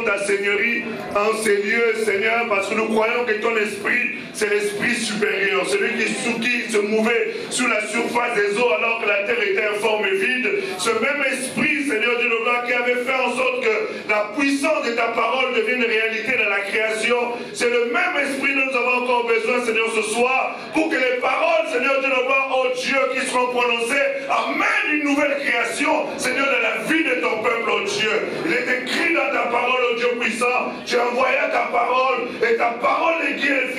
Ta Seigneurie en ces lieux, Seigneur, parce que nous croyons que ton esprit, c'est l'esprit supérieur, celui qui se mouvait sous la surface des eaux alors que la terre était informe et vide. Ce même esprit, Seigneur Dieu de gloire, qui avait fait en sorte que la puissance de ta parole devienne réalité dans la création, c'est le même esprit dont nous avons encore besoin, Seigneur, ce soir, pour que les paroles, Seigneur Dieu de gloire, oh Dieu, qui seront prononcées, amènent une nouvelle création, Seigneur, dans la vie de ton peuple, oh Dieu. Il est écrit dans ta parole, oh Dieu puissant, tu as envoyé ta parole, et ta parole les guérit,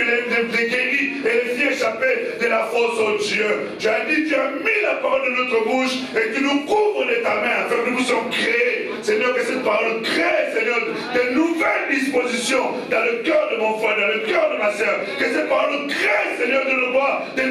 et les fit échapper de la fosse, oh Dieu. Tu as dit, tu as mis la parole de notre bouche, et tu nous couvres de ta main, afin que nous puissions créer, Seigneur, que cette parole crée, Seigneur, de nouvelles dispositions dans le cœur de mon frère, dans le cœur de ma soeur, que cette parole crée, Seigneur, de le voir, de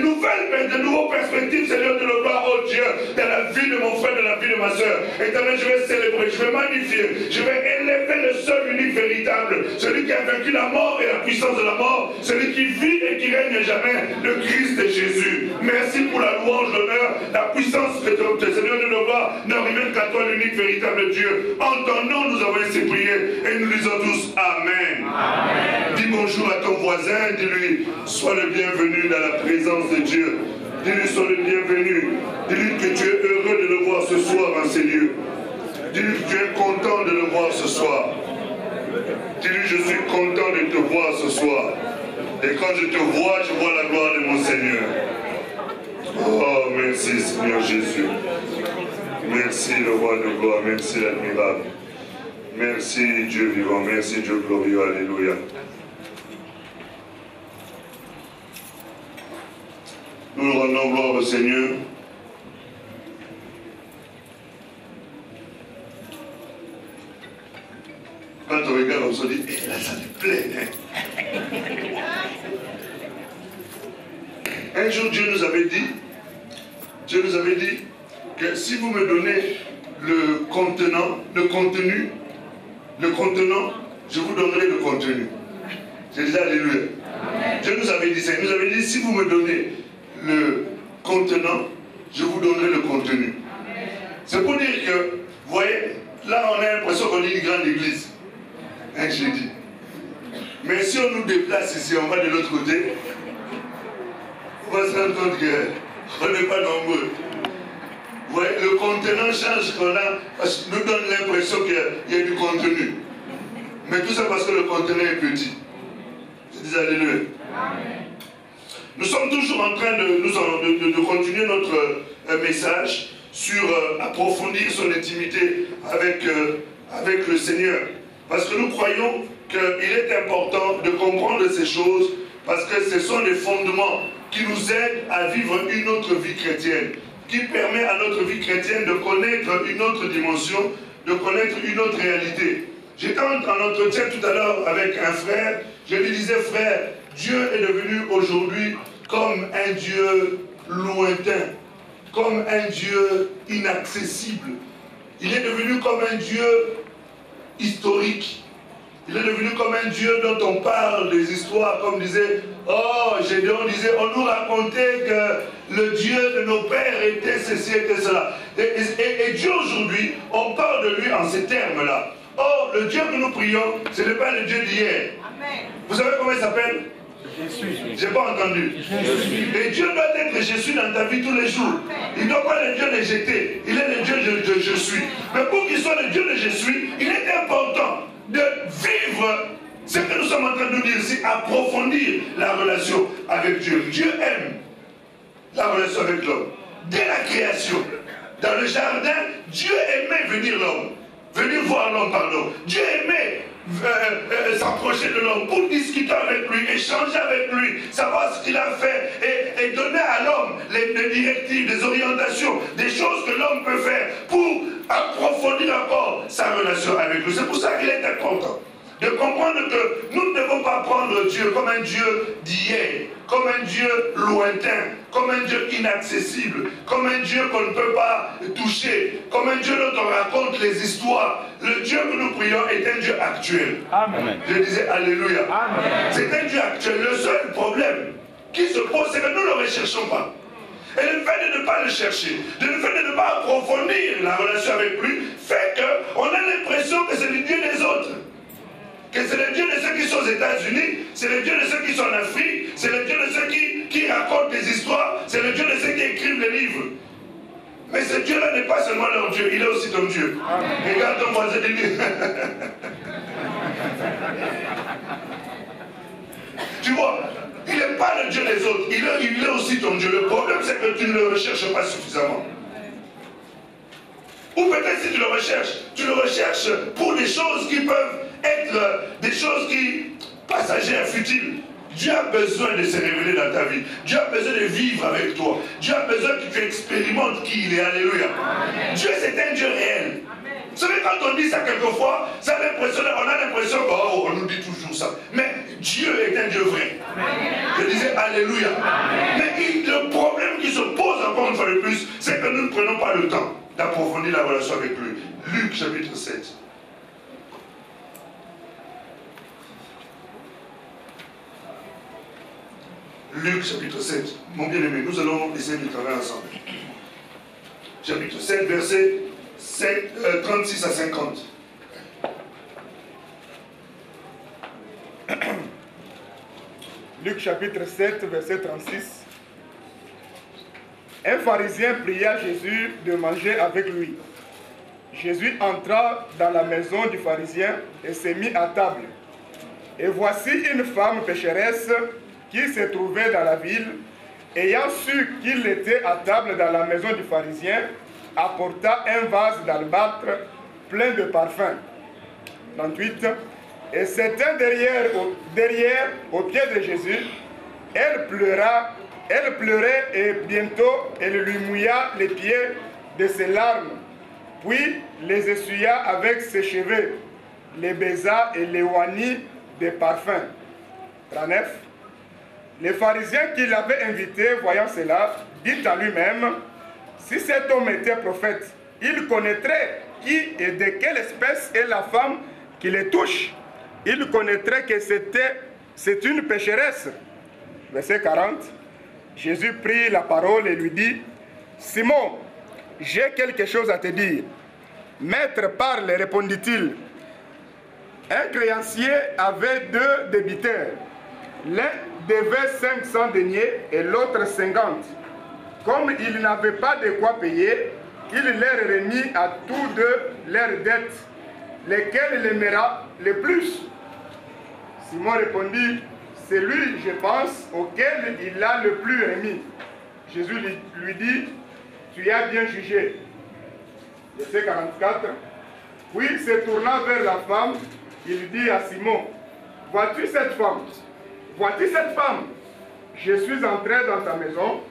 nouveaux perspectives, Seigneur, de le voir, oh Dieu, dans la vie de mon frère, dans la vie de ma soeur. Éternel, je vais célébrer, je vais magnifier, je vais élever le seul, unique, véritable, celui qui a vaincu la mort et la puissance de la mort, celui qui vit et qui règne à jamais, le Christ de Jésus. Merci pour la louange, l'honneur, la puissance de ton Seigneur de nos voix, ne revienne qu'à toi, l'unique, véritable Dieu. En ton nom, nous avons ainsi prié et nous disons tous Amen. Amen. Dis bonjour à ton voisin, dis-lui, sois le bienvenu dans la présence de Dieu. Dis-lui, sois le bienvenu. Dis-lui que tu es heureux de le voir ce soir en ces lieux. Dis-lui que tu es content de le voir ce soir. Dis-lui, je suis content de te voir ce soir. Et quand je te vois, je vois la gloire de mon Seigneur. Oh, merci Seigneur Jésus. Merci le roi de gloire, merci l'admirable. Merci Dieu vivant, merci Dieu glorieux, alléluia. Nous rendons gloire au Seigneur. Quand on regarde, on se dit, eh, la salle est pleine. Hein? Un jour, Dieu nous avait dit que si vous me donnez le contenu, je vous donnerai le contenu. J'ai dit alléluia. Dieu nous avait dit ça. Il nous avait dit, si vous me donnez le contenant, je vous donnerai le contenu. C'est pour dire que, vous voyez, là on a l'impression qu'on est une grande église. Hein, je l'ai dit. Mais si on nous déplace ici, on va de l'autre côté, on va se rendre compte qu'on n'est pas nombreux. Vous voyez, le contenant change qu'on a, parce que nous donne l'impression qu'il y a du contenu. Mais tout ça parce que le contenant est petit. Je dis alléluia. Nous sommes toujours en train de continuer notre message sur approfondir son intimité avec le Seigneur. Parce que nous croyons qu'il est important de comprendre ces choses parce que ce sont les fondements qui nous aident à vivre une autre vie chrétienne, qui permet à notre vie chrétienne de connaître une autre dimension, de connaître une autre réalité. J'étais en entretien tout à l'heure avec un frère, je lui disais, frère, Dieu est devenu aujourd'hui comme un Dieu lointain, comme un Dieu inaccessible. Il est devenu comme un Dieu historique. Il est devenu comme un Dieu dont on parle des histoires, comme disait, oh, Gédéon disait, on nous racontait que le Dieu de nos pères était ceci, était cela. Et Dieu aujourd'hui, on parle de lui en ces termes-là. Or, le Dieu que nous prions, ce n'est pas le Dieu d'hier. Vous savez comment il s'appelle? J'ai pas entendu. Et Dieu doit être Jésus dans ta vie tous les jours. Il ne doit pas être le Dieu de jeter. Il est le Dieu de je suis. Mais pour qu'il soit le Dieu de je suis, il est important de vivre ce que nous sommes en train de nous dire ici, approfondir la relation avec Dieu. Dieu aime la relation avec l'homme. Dès la création, dans le jardin, Dieu aimait venir voir l'homme, pardon. Dieu aimait s'approcher de l'homme pour discuter avec lui, échanger avec lui, savoir ce qu'il a fait et donner à l'homme les directives, des orientations, des choses que l'homme peut faire pour approfondir encore sa relation avec lui. C'est pour ça qu'il est important De comprendre que nous ne devons pas prendre Dieu comme un Dieu d'hier, comme un Dieu lointain, comme un Dieu inaccessible, comme un Dieu qu'on ne peut pas toucher, comme un Dieu dont on raconte les histoires. Le Dieu que nous prions est un Dieu actuel. Amen. Je disais Alléluia. C'est un Dieu actuel. Le seul problème qui se pose, c'est que nous ne le recherchons pas. Et le fait de ne pas le chercher, le fait de ne pas approfondir la relation avec lui, fait qu'on a l'impression que c'est le Dieu des autres. Que c'est le Dieu de ceux qui sont aux États-Unis, c'est le Dieu de ceux qui sont en Afrique, c'est le Dieu de ceux qui racontent des histoires, c'est le Dieu de ceux qui écrivent les livres. Mais ce Dieu-là n'est pas seulement leur Dieu, il est aussi ton Dieu. Amen. Regarde ton voisin et dis. Tu vois, il n'est pas le Dieu des autres, il est aussi ton Dieu. Le problème, c'est que tu ne le recherches pas suffisamment. Ou peut-être si tu le recherches pour des choses qui peuvent être des choses passagères, futiles. Dieu a besoin de se révéler dans ta vie. Dieu a besoin de vivre avec toi. Dieu a besoin que tu expérimentes qui il est. Alléluia. Amen. Dieu, c'est un Dieu réel. Vous savez, quand on dit ça quelquefois, ça on a l'impression qu'on nous dit toujours ça. Mais Dieu est un Dieu vrai. Amen. Je disais Alléluia. Amen. Mais le problème qui se pose encore une fois de plus, c'est que nous ne prenons pas le temps d'approfondir la relation avec lui. Luc chapitre 7. Luc chapitre 7. Mon bien-aimé, nous allons essayer de travailler ensemble. Chapitre 7, versets 36 à 50. Luc chapitre 7, verset 36. Un pharisien pria Jésus de manger avec lui. Jésus entra dans la maison du pharisien et s'est mis à table. Et voici une femme pécheresse qui se trouvait dans la ville, ayant su qu'il était à table dans la maison du pharisien, apporta un vase d'albâtre plein de parfums. 38. Et s'étant derrière au pied de Jésus, elle pleurait et bientôt elle lui mouilla les pieds de ses larmes, puis les essuya avec ses cheveux, les baisa et les oignit des parfums. 39. Le pharisien qui l'avait invité, voyant cela, dit à lui-même, si cet homme était prophète, il connaîtrait qui et de quelle espèce est la femme qui le touche. Il connaîtrait que c'est une pécheresse. Verset 40. Jésus prit la parole et lui dit, Simon, j'ai quelque chose à te dire. Maître, parle, répondit-il. Un créancier avait 2 débiteurs. L'un devait 500 deniers et l'autre 50. Comme il n'avait pas de quoi payer, il leur remit à tous deux leurs dettes. Lesquels l'aimera le plus? Simon répondit, c'est lui, je pense, auquel il a le plus remis. Jésus lui dit, tu as bien jugé. Verset 44. Puis se tournant vers la femme, il dit à Simon, vois-tu cette femme? Vois-tu cette femme? Je suis entré dans ta maison,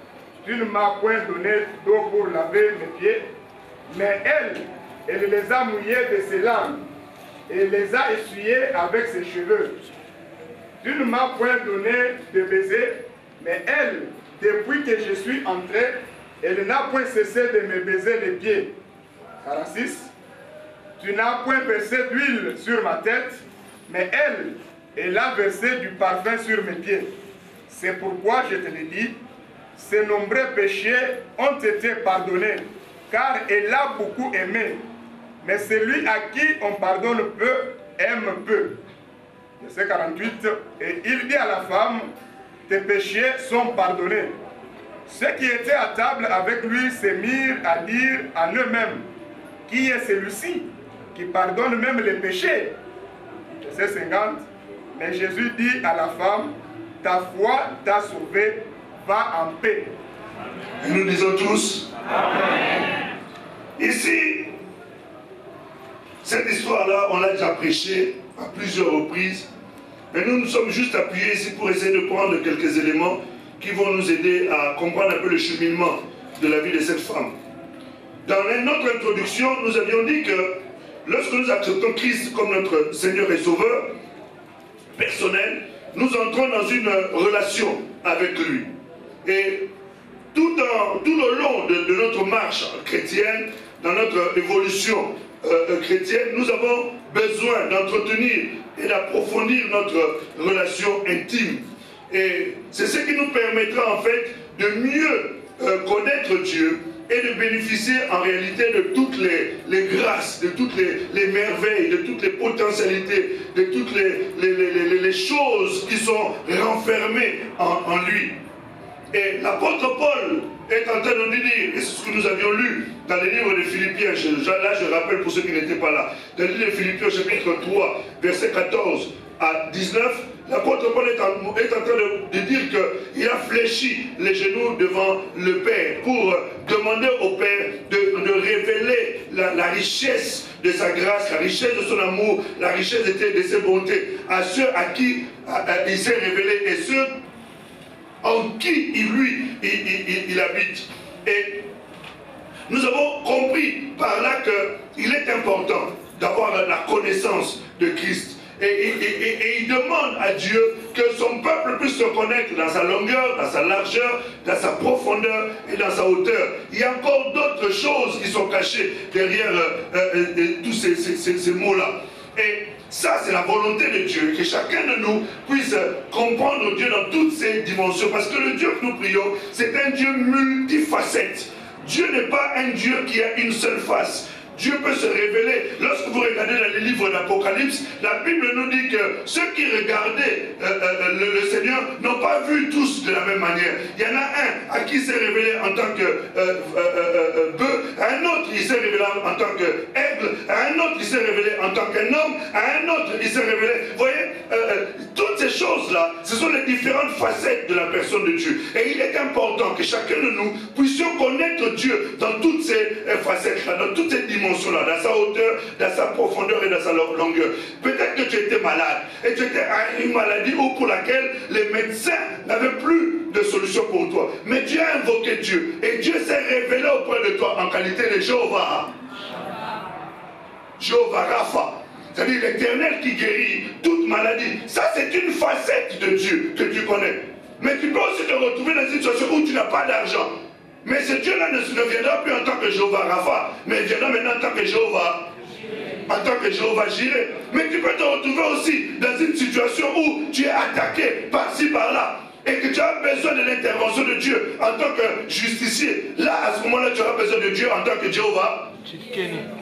tu ne m'as point donné d'eau pour laver mes pieds, mais elle les a mouillés de ses larmes et les a essuyés avec ses cheveux. Tu ne m'as point donné de baiser, mais elle, depuis que je suis entré, elle n'a point cessé de me baiser les pieds. 46. Tu n'as point versé d'huile sur ma tête, mais elle a versé du parfum sur mes pieds. C'est pourquoi je te le dis, ses nombreux péchés ont été pardonnés, car elle a beaucoup aimé. Mais celui à qui on pardonne peu, aime peu. Verset 48. Et il dit à la femme, tes péchés sont pardonnés. Ceux qui étaient à table avec lui se mirent à dire en eux-mêmes, qui est celui-ci qui pardonne même les péchés? Verset 50. Mais Jésus dit à la femme, ta foi t'a sauvée, va en paix. Et nous disons tous, Amen. Ici, cette histoire-là, on l'a déjà prêchée à plusieurs reprises, mais nous nous sommes juste appuyés ici pour essayer de prendre quelques éléments qui vont nous aider à comprendre un peu le cheminement de la vie de cette femme. Dans notre introduction, nous avions dit que lorsque nous acceptons Christ comme notre Seigneur et Sauveur, personnelle, nous entrons dans une relation avec lui. Et tout au long de notre marche chrétienne, dans notre évolution chrétienne, nous avons besoin d'entretenir et d'approfondir notre relation intime. Et c'est ce qui nous permettra en fait de mieux connaître Dieu et de bénéficier en réalité de toutes les grâces, de toutes les merveilles, de toutes les potentialités, de toutes les choses qui sont renfermées en lui. Et l'apôtre Paul est en train de nous dire, et c'est ce que nous avions lu dans le livre de Philippiens, là je rappelle pour ceux qui n'étaient pas là, dans le livre de Philippiens chapitre 3, verset 14 à 19, l'apôtre Paul est en train de dire qu'il a fléchi les genoux devant le Père pour demander au Père de révéler la richesse de sa grâce, la richesse de son amour, la richesse de ses bontés à ceux à qui il s'est révélé et ceux en qui il habite. Et nous avons compris par là qu'il est important d'avoir la connaissance de Christ. Et il demande à Dieu que son peuple puisse se connaître dans sa longueur, dans sa largeur, dans sa profondeur et dans sa hauteur. Il y a encore d'autres choses qui sont cachées derrière tous ces mots-là. Et ça, c'est la volonté de Dieu, que chacun de nous puisse comprendre Dieu dans toutes ses dimensions. Parce que le Dieu que nous prions, c'est un Dieu multifacette. Dieu n'est pas un Dieu qui a une seule face. Dieu peut se révéler. Lorsque vous regardez dans les livres d'Apocalypse, la Bible nous dit que ceux qui regardaient le Seigneur n'ont pas vu tous de la même manière. Il y en a un à qui il s'est révélé en tant que bœuf, à un autre il s'est révélé en tant qu'aigle, à un autre il s'est révélé en tant qu'un homme, à un autre il s'est révélé. Vous voyez, toutes ces choses-là, ce sont les différentes facettes de la personne de Dieu. Et il est important que chacun de nous puissions connaître Dieu dans toutes ces facettes-là, dans toutes ces dimensions. Dans sa hauteur, dans sa profondeur et dans sa longueur. Peut-être que tu étais malade et tu étais à une maladie pour laquelle les médecins n'avaient plus de solution pour toi. Mais tu as invoqué Dieu et Dieu s'est révélé auprès de toi en qualité de Jéhovah. Jéhovah Rapha. C'est-à-dire l'Éternel qui guérit toute maladie. Ça, c'est une facette de Dieu que tu connais. Mais tu peux aussi te retrouver dans une situation où tu n'as pas d'argent. Mais ce Dieu-là ne viendra plus en tant que Jéhovah Rapha, mais il viendra maintenant en tant que Jéhovah Jireh. Mais tu peux te retrouver aussi dans une situation où tu es attaqué par-ci, par-là, et que tu as besoin de l'intervention de Dieu en tant que justicier. Là, à ce moment-là, tu auras besoin de Dieu en tant que Jéhovah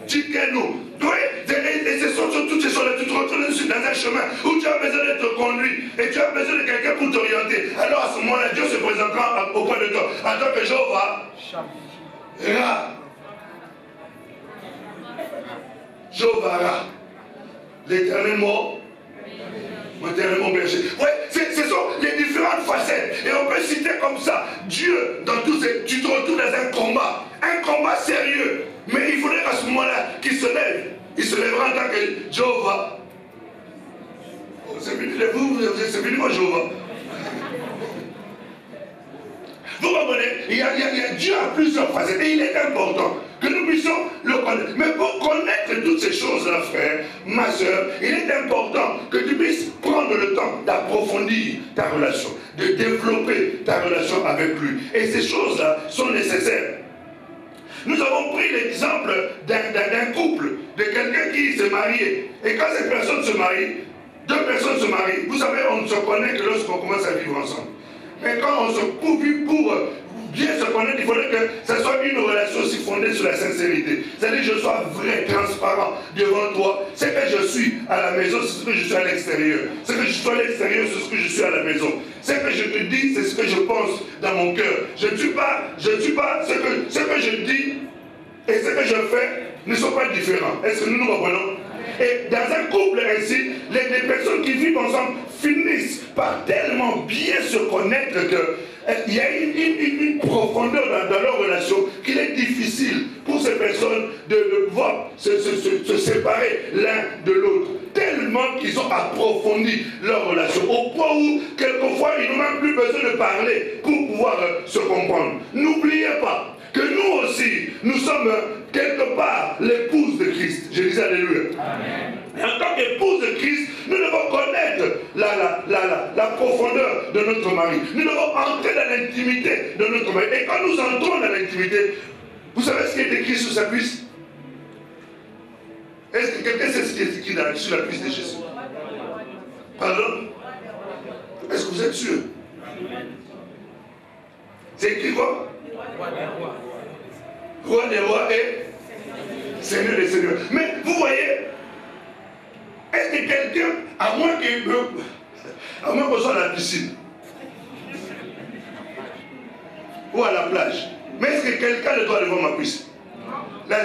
Tsidkenu. Oui, et ce sont toutes ces choses-là, tu te retrouves dans un chemin où tu as besoin d'être conduit et tu as besoin de quelqu'un pour t'orienter. Alors à ce moment-là, Dieu se présentera auprès de toi en tant que Jéhovah Ra. Jéhovah Ra. L'éternel mort. Éternellement berger. Oui, ce sont les différentes facettes. Et on peut citer comme ça Dieu dans tous ces. Tu te retrouves dans un combat sérieux. Mais il faudrait qu'à ce moment-là, qu'il se lève. Il se lèvera en tant que Jéhovah. Oh, c'est fini moi, Jéhovah. Vous comprenez, il y a Dieu à plusieurs facettes. Et il est important que nous puissions le connaître. Mais pour connaître toutes ces choses-là, frère, ma soeur, il est important que tu puisses prendre le temps d'approfondir ta relation, de développer ta relation avec lui. Et ces choses-là sont nécessaires. Nous avons pris l'exemple d'un couple, de quelqu'un qui s'est marié. Et quand cette personne se marie, deux personnes se marient. Vous savez, on ne se connaît que lorsqu'on commence à vivre ensemble. Mais quand on se pour bien se connaître, il faudrait que ce soit une relation aussi fondée sur la sincérité. C'est-à-dire que je sois vrai, transparent devant toi. Ce que je suis à la maison, c'est ce que je suis à l'extérieur. Ce que je suis à l'extérieur, c'est ce que je suis à la maison. Ce que je te dis, c'est ce que je pense dans mon cœur. Je ne suis pas ce que je dis et ce que je fais ne sont pas différents. Est-ce que nous nous comprenons? Et dans un couple ainsi, les personnes qui vivent ensemble finissent par tellement bien se connaître qu'il y a une profondeur dans leur relation qu'il est difficile pour ces personnes de pouvoir se séparer l'un de l'autre. Tellement qu'ils ont approfondi leur relation, au point où, quelquefois, ils n'ont même plus besoin de parler pour pouvoir se comprendre. N'oubliez pas que nous aussi, nous sommes quelque part l'épouse de Christ. Je disais alléluia. Et en tant qu'épouse de Christ, nous devons connaître la profondeur de notre mari. Nous devons entrer dans l'intimité de notre mari. Et quand nous entrons dans l'intimité, vous savez ce qui est écrit sur sa cuisse? Est-ce que quelqu'un sait ce qui est écrit sur la cuisse de Jésus? Pardon? Est-ce que vous êtes sûr? C'est écrit quoi? Roi des rois et Seigneur des seigneurs. Mais vous voyez, est-ce que quelqu'un, à moins qu'on soit à la piscine ou à la plage, mais est-ce que quelqu'un ne doit aller voir ma cuisse?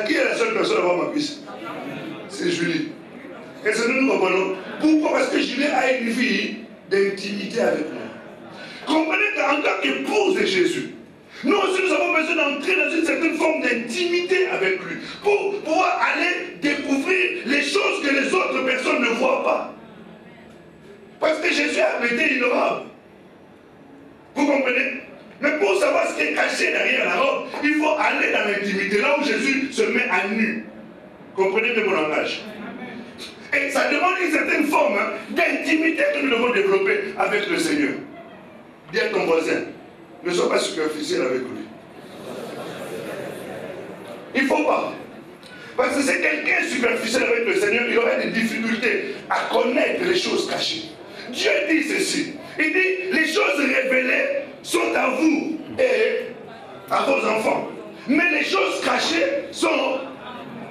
Qui est la seule personne à voir ma cuisse? C'est Julie. Et c'est nous comprenons. Pourquoi? Parce que Julie a une vie d'intimité avec moi. Comprenez qu'en tant qu'épouse de Jésus, nous aussi nous avons besoin d'entrer dans une certaine forme d'intimité avec lui pour pouvoir aller découvrir les choses que les autres personnes ne voient pas. Parce que Jésus a été une robe. Vous comprenez? Mais pour savoir ce qui est caché derrière la robe, il faut aller dans l'intimité, là où Jésus se met à nu. Comprenez bien mon langage? Et ça demande une certaine forme d'intimité que nous devons développer avec le Seigneur. Dis à ton voisin, ne sois pas superficiel avec lui. Il ne faut pas. Parce que si quelqu'un est superficiel avec le Seigneur, il aurait des difficultés à connaître les choses cachées. Dieu dit ceci. Il dit, les choses révélées sont à vous et à vos enfants. Mais les choses cachées sont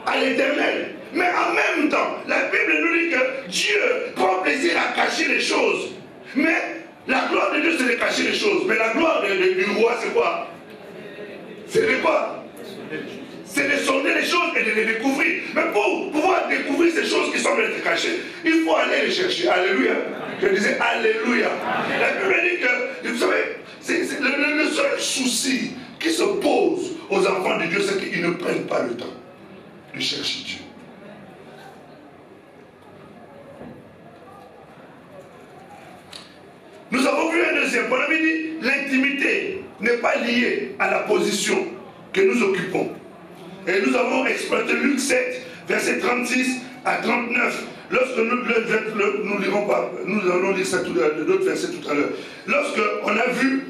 à l'Éternel. Mais en même temps, la Bible nous dit que Dieu prend plaisir à cacher les choses. Mais la gloire de Dieu, c'est de cacher les choses. Mais la gloire du roi, c'est quoi? C'est de quoi? C'est de sonder les choses et de les découvrir. Mais pour pouvoir découvrir ces choses qui semblent être cachées, il faut aller les chercher. Alléluia. Je disais Alléluia. La Bible dit que, vous savez, c'est le seul souci qui se pose aux enfants de Dieu, c'est qu'ils ne prennent pas le temps de chercher Dieu. Nous avons vu un deuxième point. On avait dit l'intimité n'est pas liée à la position que nous occupons. Et nous avons exploité Luc 7, versets 36 à 39. Lorsque nous lirons pas, nous allons lire ça d'autres versets tout à l'heure. Lorsque on a vu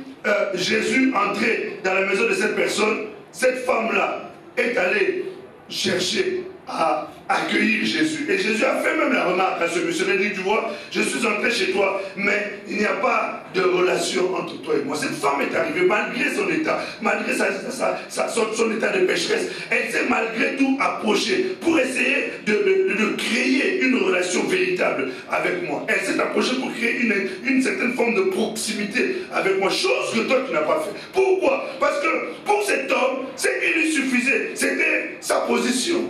Jésus entrer dans la maison de cette personne, cette femme-là est allée chercher à accueillir Jésus. Et Jésus a fait même la remarque à ce monsieur. Il a dit, tu vois, je suis entré chez toi, mais il n'y a pas de relation entre toi et moi. Cette femme est arrivée malgré son état, malgré son état de pécheresse. Elle s'est malgré tout approchée pour essayer de créer une relation véritable avec moi. Elle s'est approchée pour créer une certaine forme de proximité avec moi, chose que toi tu n'as pas fait. Pourquoi? Parce que pour cet homme, ce qui lui suffisait, c'était sa position.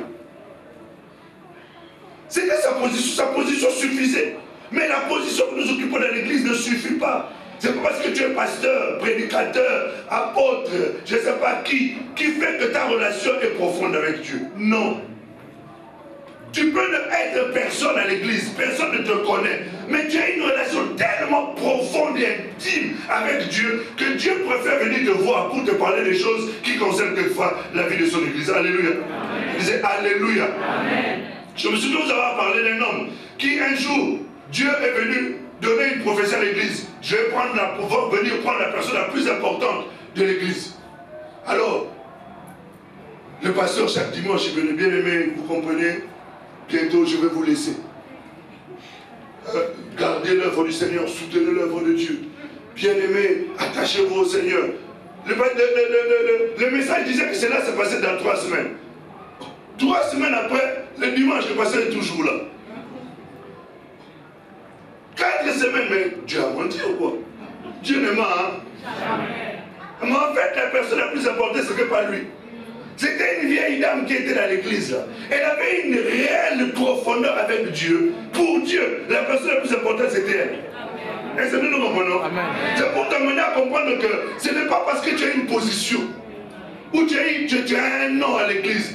C'était sa position suffisait. Mais la position que nous occupons dans l'église ne suffit pas. C'est pas parce que tu es pasteur, prédicateur, apôtre, je ne sais pas qui fait que ta relation est profonde avec Dieu. Non. Tu peux ne être personne à l'église, personne ne te connaît, mais tu as une relation tellement profonde et intime avec Dieu que Dieu préfère venir te voir pour te parler des choses qui concernent quelquefois la vie de son église. Alléluia. Je disais Alléluia. Amen. Je me souviens vous avoir parlé d'un homme qui un jour, Dieu est venu donner une prophétie à l'église. Je vais venir prendre la personne la plus importante de l'église. Alors, le pasteur chaque dimanche, il venait, bien aimé, vous comprenez, bientôt je vais vous laisser. Gardez l'œuvre du Seigneur, soutenez l'œuvre de Dieu. Bien aimé, attachez-vous au Seigneur. Le message disait que cela s'est passé dans 3 semaines. 3 semaines après, le dimanche, le pasteur est toujours là. 4 semaines, mais Dieu a menti ou quoi? Dieu ne ment, hein? Mais en fait, la personne la plus importante, ce n'est pas lui. C'était une vieille dame qui était dans l'église là. Elle avait une réelle profondeur avec Dieu. Pour Dieu, la personne la plus importante, c'était elle. Est-ce que nous comprenons? C'est pour t'amener à comprendre que ce n'est pas parce que tu as une position ou tu as un nom à l'église.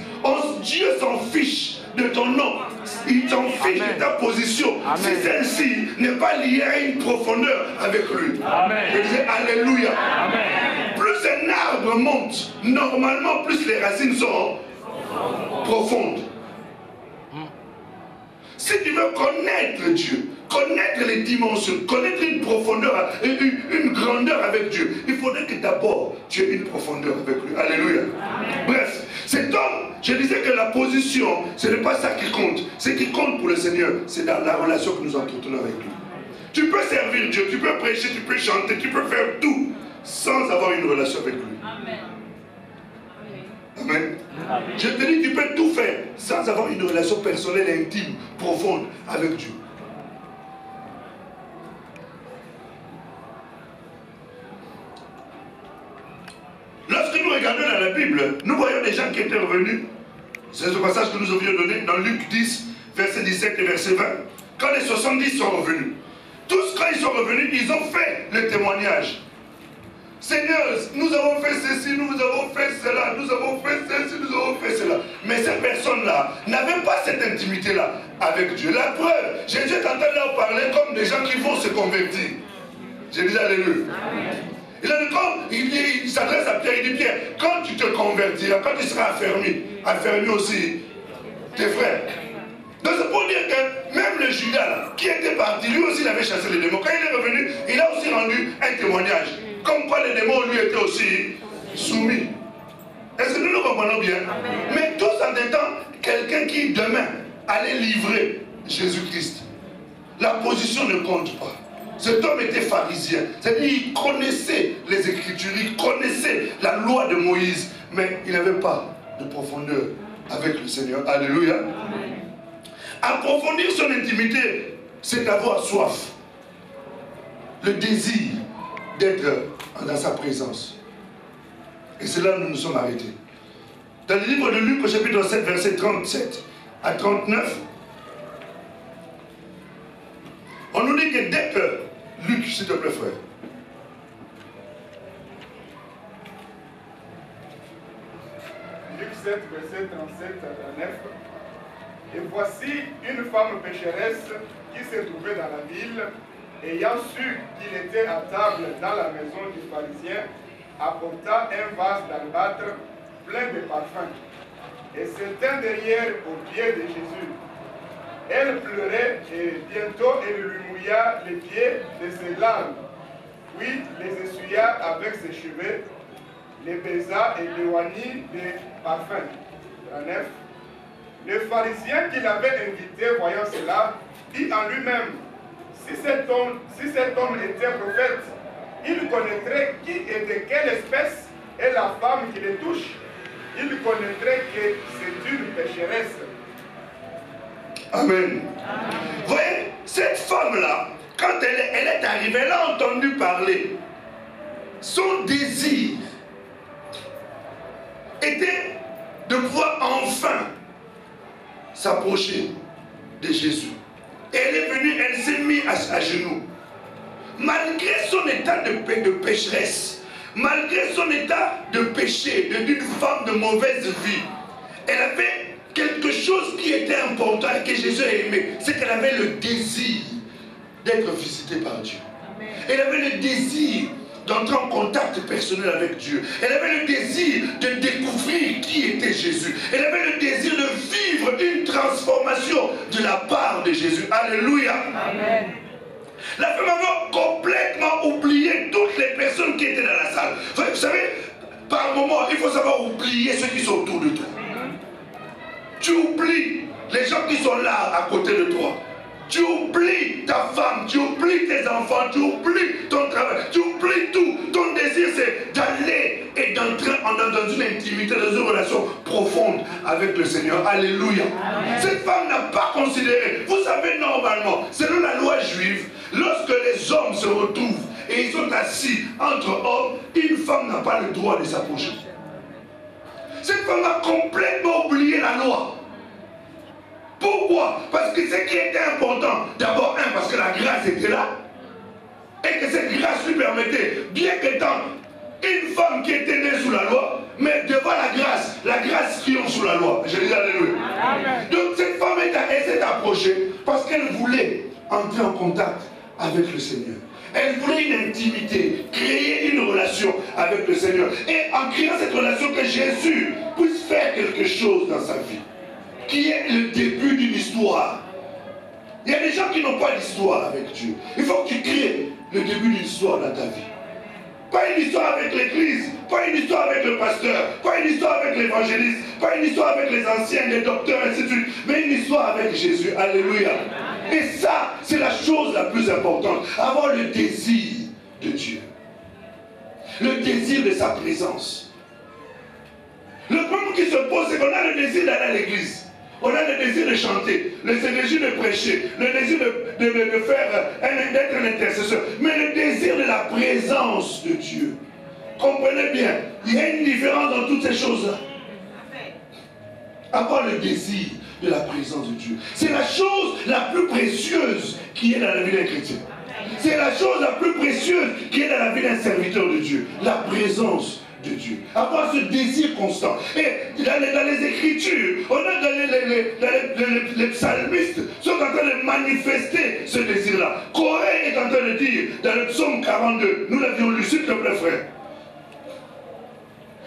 Dieu s'en fiche de ton nom. Il s'en fiche de ta position. Amen. Si celle-ci n'est pas liée à une profondeur avec lui. Amen. Je disais Alléluia. Amen. Plus un arbre monte, normalement plus les racines sont profonde. Si tu veux connaître Dieu, connaître les dimensions, connaître une profondeur, une grandeur avec Dieu, il faudrait que d'abord tu aies une profondeur avec lui. Alléluia. Bref, cet homme, je disais que la position, ce n'est pas ça qui compte. Ce qui compte pour le Seigneur, c'est dans la relation que nous entretenons avec lui. Tu peux servir Dieu, tu peux prêcher, tu peux chanter, tu peux faire tout sans avoir une relation avec lui. Amen. Amen. Amen. Je te dis, tu peux tout faire sans avoir une relation personnelle, intime, profonde avec Dieu. Lorsque nous regardons dans la Bible, nous voyons des gens qui étaient revenus. C'est ce passage que nous avions donné dans Luc 10, verset 17 et verset 20. Quand les 70 sont revenus, tous quand ils sont revenus, ils ont fait le témoignage. Seigneur, nous avons fait ceci, nous avons fait cela, nous avons fait ceci, nous avons fait cela. Mais ces personnes-là n'avaient pas cette intimité-là avec Dieu. La preuve, Jésus est en train de leur parler comme des gens qui vont se convertir. J'ai dit alléluia. Il a dit, il s'adresse à Pierre, il dit, Pierre, quand tu te convertiras, quand tu seras affermi aussi tes frères. Donc c'est pour dire que même le Judas là, qui était parti, lui aussi il avait chassé les démons. Quand il est revenu, il a aussi rendu un témoignage. Comme quoi les démons lui étaient aussi soumis. Est-ce que nous nous comprenons bien? Mais tous en étant quelqu'un qui demain allait livrer Jésus-Christ. La position ne compte pas. Cet homme était pharisien. C'est-à-dire qu'il connaissait les Écritures, il connaissait la loi de Moïse, mais il n'avait pas de profondeur avec le Seigneur. Alléluia. Amen. Approfondir son intimité, c'est avoir soif. Le désir d'être dans sa présence. Et c'est là où nous nous sommes arrêtés. Dans le livre de Luc, au chapitre 7, verset 37 à 39, on nous dit que dès que... Luc, s'il te plaît, frère. Luc 7, verset 37 à 39. Et voici une femme pécheresse qui se trouvait dans la ville, ayant su qu'il était à table dans la maison du pharisien, apporta un vase d'albâtre plein de parfums, et se tint derrière aux pieds de Jésus. Elle pleurait et bientôt elle lui mouilla les pieds de ses larmes, puis les essuya avec ses cheveux, les baisa et l'éloignit des parfums. 39. Le pharisien qui l'avait invité, voyant cela, dit en lui-même, si cet homme était prophète, il connaîtrait qui et de quelle espèce est la femme qui le touche. Il connaîtrait que c'est une pécheresse. Amen. Vous voyez, cette femme-là, quand elle est arrivée, elle a entendu parler. Son désir était de pouvoir enfin s'approcher de Jésus. Et elle est venue, elle s'est mise à genoux. Malgré son état de pécheresse, malgré son état de péché, d'une femme de mauvaise vie, elle avait quelque chose qui était important et que Jésus a aimé. C'est qu'elle avait le désir d'être visitée par Dieu. Amen. Elle avait le désir d'entrer en contact personnel avec Dieu. Elle avait le désir de découvrir qui était Jésus. Elle avait le désir de vivre une transformation de la part de Jésus. Alléluia. Amen. La femme avait complètement oublié toutes les personnes qui étaient dans la salle. Vous savez, par moment, il faut savoir oublier ceux qui sont autour de toi. Tu oublies les gens qui sont là à côté de toi. Tu oublies ta femme, tu oublies tes enfants, tu oublies ton travail, tu oublies tout. Ton désir, c'est d'aller et d'entrer dans une intimité, dans une relation profonde avec le Seigneur. Alléluia. Amen. Cette femme n'a pas considéré. Vous savez, normalement, selon la loi juive, lorsque les hommes se retrouvent et ils sont assis entre hommes, une femme n'a pas le droit de s'approcher. Cette femme a complètement oublié la loi. Pourquoi? Parce que ce qui était important, d'abord, parce que la grâce était là, et que cette grâce lui permettait, bien qu'étant une femme qui était née sous la loi, mais devant la grâce triomphe sous la loi. Je dis alléluia. Amen. Donc cette femme s'est approchée parce qu'elle voulait entrer en contact avec le Seigneur. Elle voulait une intimité, créer une relation avec le Seigneur. Et en créant cette relation, que Jésus puisse faire quelque chose dans sa vie, qui est le début d'une histoire. Il y a des gens qui n'ont pas d'histoire avec Dieu. Il faut que tu crées le début d'une histoire dans ta vie. Pas une histoire avec l'église, pas une histoire avec le pasteur, pas une histoire avec l'évangéliste, pas une histoire avec les anciens, les docteurs, ainsi de suite, mais une histoire avec Jésus. Alléluia. Et ça, c'est la chose la plus importante. Avoir le désir de Dieu. Le désir de sa présence. Le problème qui se pose, c'est qu'on a le désir d'aller à l'église. On a le désir de chanter, le désir de prêcher, le désir de faire, d'être un intercesseur. Mais le désir de la présence de Dieu. Comprenez bien, il y a une différence dans toutes ces choses-là. Avoir le désir de la présence de Dieu. C'est la chose la plus précieuse qui est dans la vie d'un chrétien. C'est la chose la plus précieuse qui est dans la vie d'un serviteur de Dieu. La présence de Dieu. Avoir ce désir constant. Et dans les Écritures, on a les psalmistes sont en train de manifester ce désir-là. Corée est en train de dire dans le psaume 42, nous l'avions lu, s'il te plaît frère.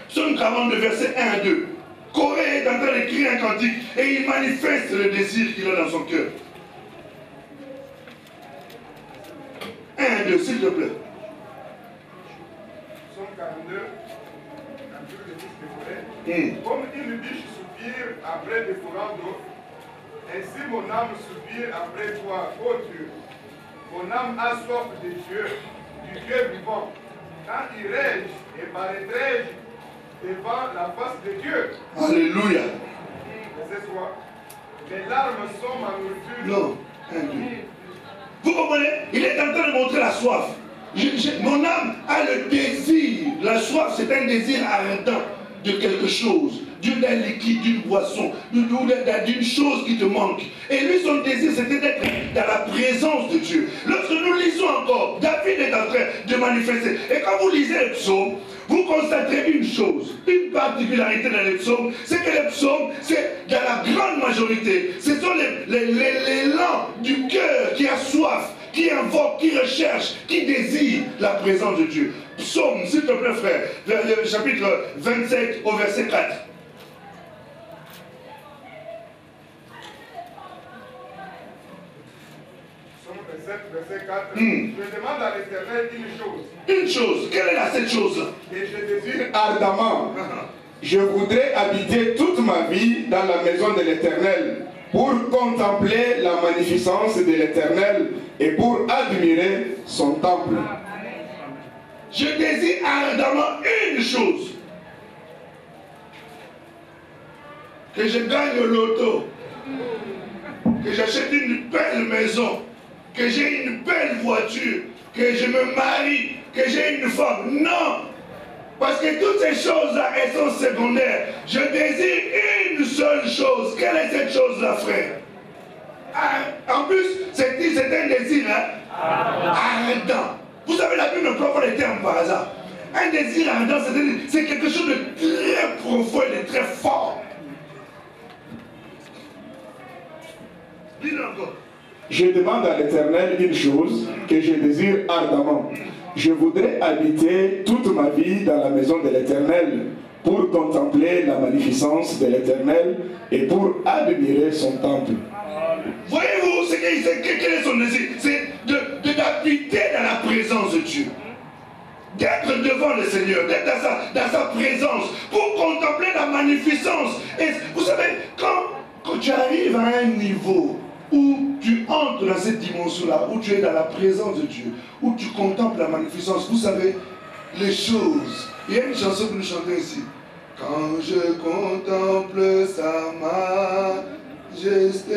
Psaume 42, versets 1 à 2. Corée est en train d'écrire un cantique et il manifeste le désir qu'il a dans son cœur. 1 à 2, s'il te plaît. Psaume 42. Comme une biche soupire après des courants d'eau, ainsi mon âme soupire après toi, ô Dieu. Mon âme a soif de Dieu, du Dieu vivant. Quand il règne et paraîtrai-je devant la face de Dieu. Alléluia. Verset 3. Mes larmes sont ma nourriture. Non, vous comprenez? Il est en train de montrer la soif. Mon âme a le désir. La soif, c'est un désir ardent de quelque chose, d'un liquide, d'une boisson, d'une chose qui te manque. Et lui, son désir, c'était d'être dans la présence de Dieu. Lorsque nous lisons encore, David est en train de manifester. Et quand vous lisez les psaumes, vous constaterez une chose, une particularité dans les psaumes, c'est que les psaumes, c'est dans la grande majorité, ce sont l'élan du cœur qui a soif, qui invoque, qui recherche, qui désire la présence de Dieu. Psaume, s'il te plaît frère, le chapitre 27 au verset 4. Psaume 27, verset 4. Je demande à l'Éternel une chose. Une chose, quelle est cette chose? Et je désire ardemment. Je voudrais habiter toute ma vie dans la maison de l'Éternel pour contempler la magnificence de l'Éternel et pour admirer son temple. Je désire ardemment une chose. Que je gagne le loto. Que j'achète une belle maison. Que j'ai une belle voiture. Que je me marie. Que j'ai une femme. Non. Parce que toutes ces choses-là, elles sont secondaires. Je désire une seule chose. Quelle est cette chose-là, frère? En plus, c'est un désir ardent. Vous savez, la Bible ne prend pas les termes par hasard. Un désir ardent, c'est quelque chose de très profond et de très fort. Dis-le encore. Je demande à l'Éternel une chose que je désire ardemment. Je voudrais habiter toute ma vie dans la maison de l'Éternel pour contempler la magnificence de l'Éternel et pour admirer son temple. Voyez-vous, quel est son désir? C'est d'habiter dans la présence de Dieu. D'être devant le Seigneur, d'être dans sa présence, pour contempler la magnificence. Et vous savez, quand tu arrives à un niveau où tu entres dans cette dimension-là, où tu es dans la présence de Dieu, où tu contemples la magnificence, vous savez, les choses. Il y a une chanson que nous chantons ici. Quand je contemple sa majesté,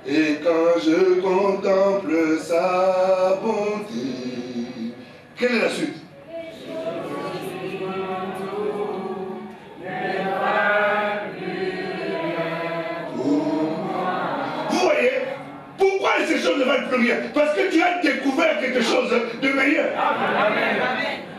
et quand je contemple sa bonté. Quelle est la suite? Vous voyez, pourquoi ces choses ne valent plus rien? Parce que tu as découvert quelque chose de meilleur.